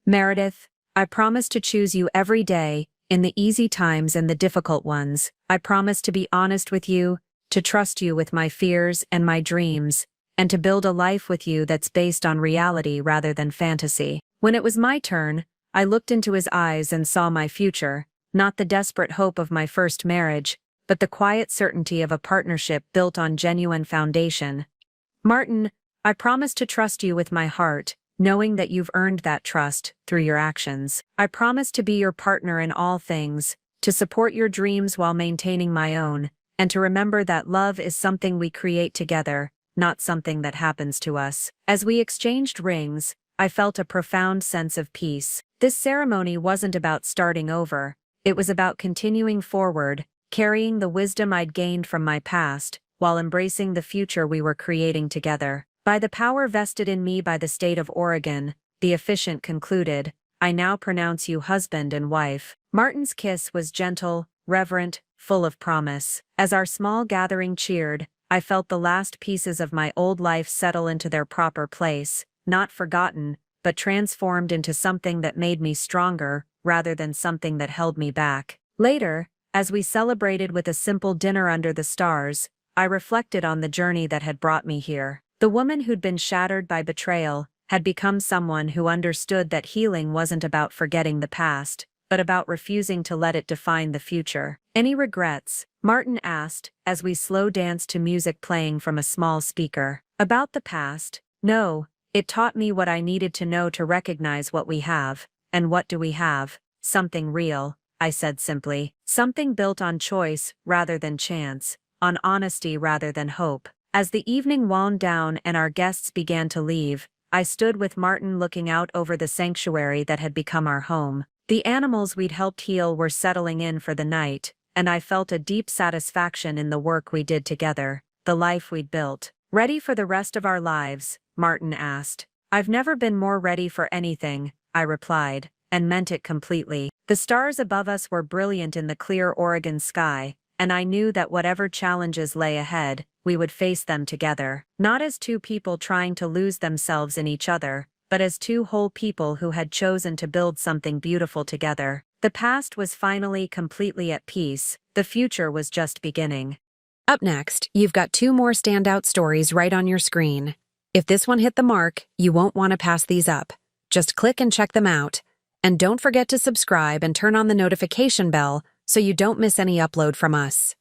Meredith, I promise to choose you every day, in the easy times and the difficult ones. I promise to be honest with you, to trust you with my fears and my dreams, and to build a life with you that's based on reality rather than fantasy. When it was my turn, I looked into his eyes and saw my future, not the desperate hope of my first marriage, but the quiet certainty of a partnership built on genuine foundation. Martin, I promise to trust you with my heart, knowing that you've earned that trust through your actions. I promise to be your partner in all things, to support your dreams while maintaining my own, and to remember that love is something we create together, not something that happens to us. As we exchanged rings, I felt a profound sense of peace. This ceremony wasn't about starting over, it was about continuing forward, carrying the wisdom I'd gained from my past, while embracing the future we were creating together. By the power vested in me by the state of Oregon, the officiant concluded, I now pronounce you husband and wife. Martin's kiss was gentle, reverent, full of promise. As our small gathering cheered, I felt the last pieces of my old life settle into their proper place, not forgotten, but transformed into something that made me stronger, rather than something that held me back. Later, as we celebrated with a simple dinner under the stars, I reflected on the journey that had brought me here. The woman who'd been shattered by betrayal had become someone who understood that healing wasn't about forgetting the past, but about refusing to let it define the future. Any regrets? Martin asked, as we slow danced to music playing from a small speaker. About the past? No, it taught me what I needed to know to recognize what we have. And what do we have? Something real, I said simply. Something built on choice rather than chance, on honesty rather than hope. As the evening wound down and our guests began to leave, I stood with Martin looking out over the sanctuary that had become our home. The animals we'd helped heal were settling in for the night, and I felt a deep satisfaction in the work we did together, the life we'd built. Ready for the rest of our lives? Martin asked. I've never been more ready for anything, I replied, and meant it completely. The stars above us were brilliant in the clear Oregon sky, and I knew that whatever challenges lay ahead, we would face them together. Not as two people trying to lose themselves in each other, but as two whole people who had chosen to build something beautiful together. The past was finally completely at peace, the future was just beginning. Up next, you've got 2 more standout stories right on your screen. If this one hit the mark, you won't want to pass these up. Just click and check them out. And don't forget to subscribe and turn on the notification bell so you don't miss any upload from us.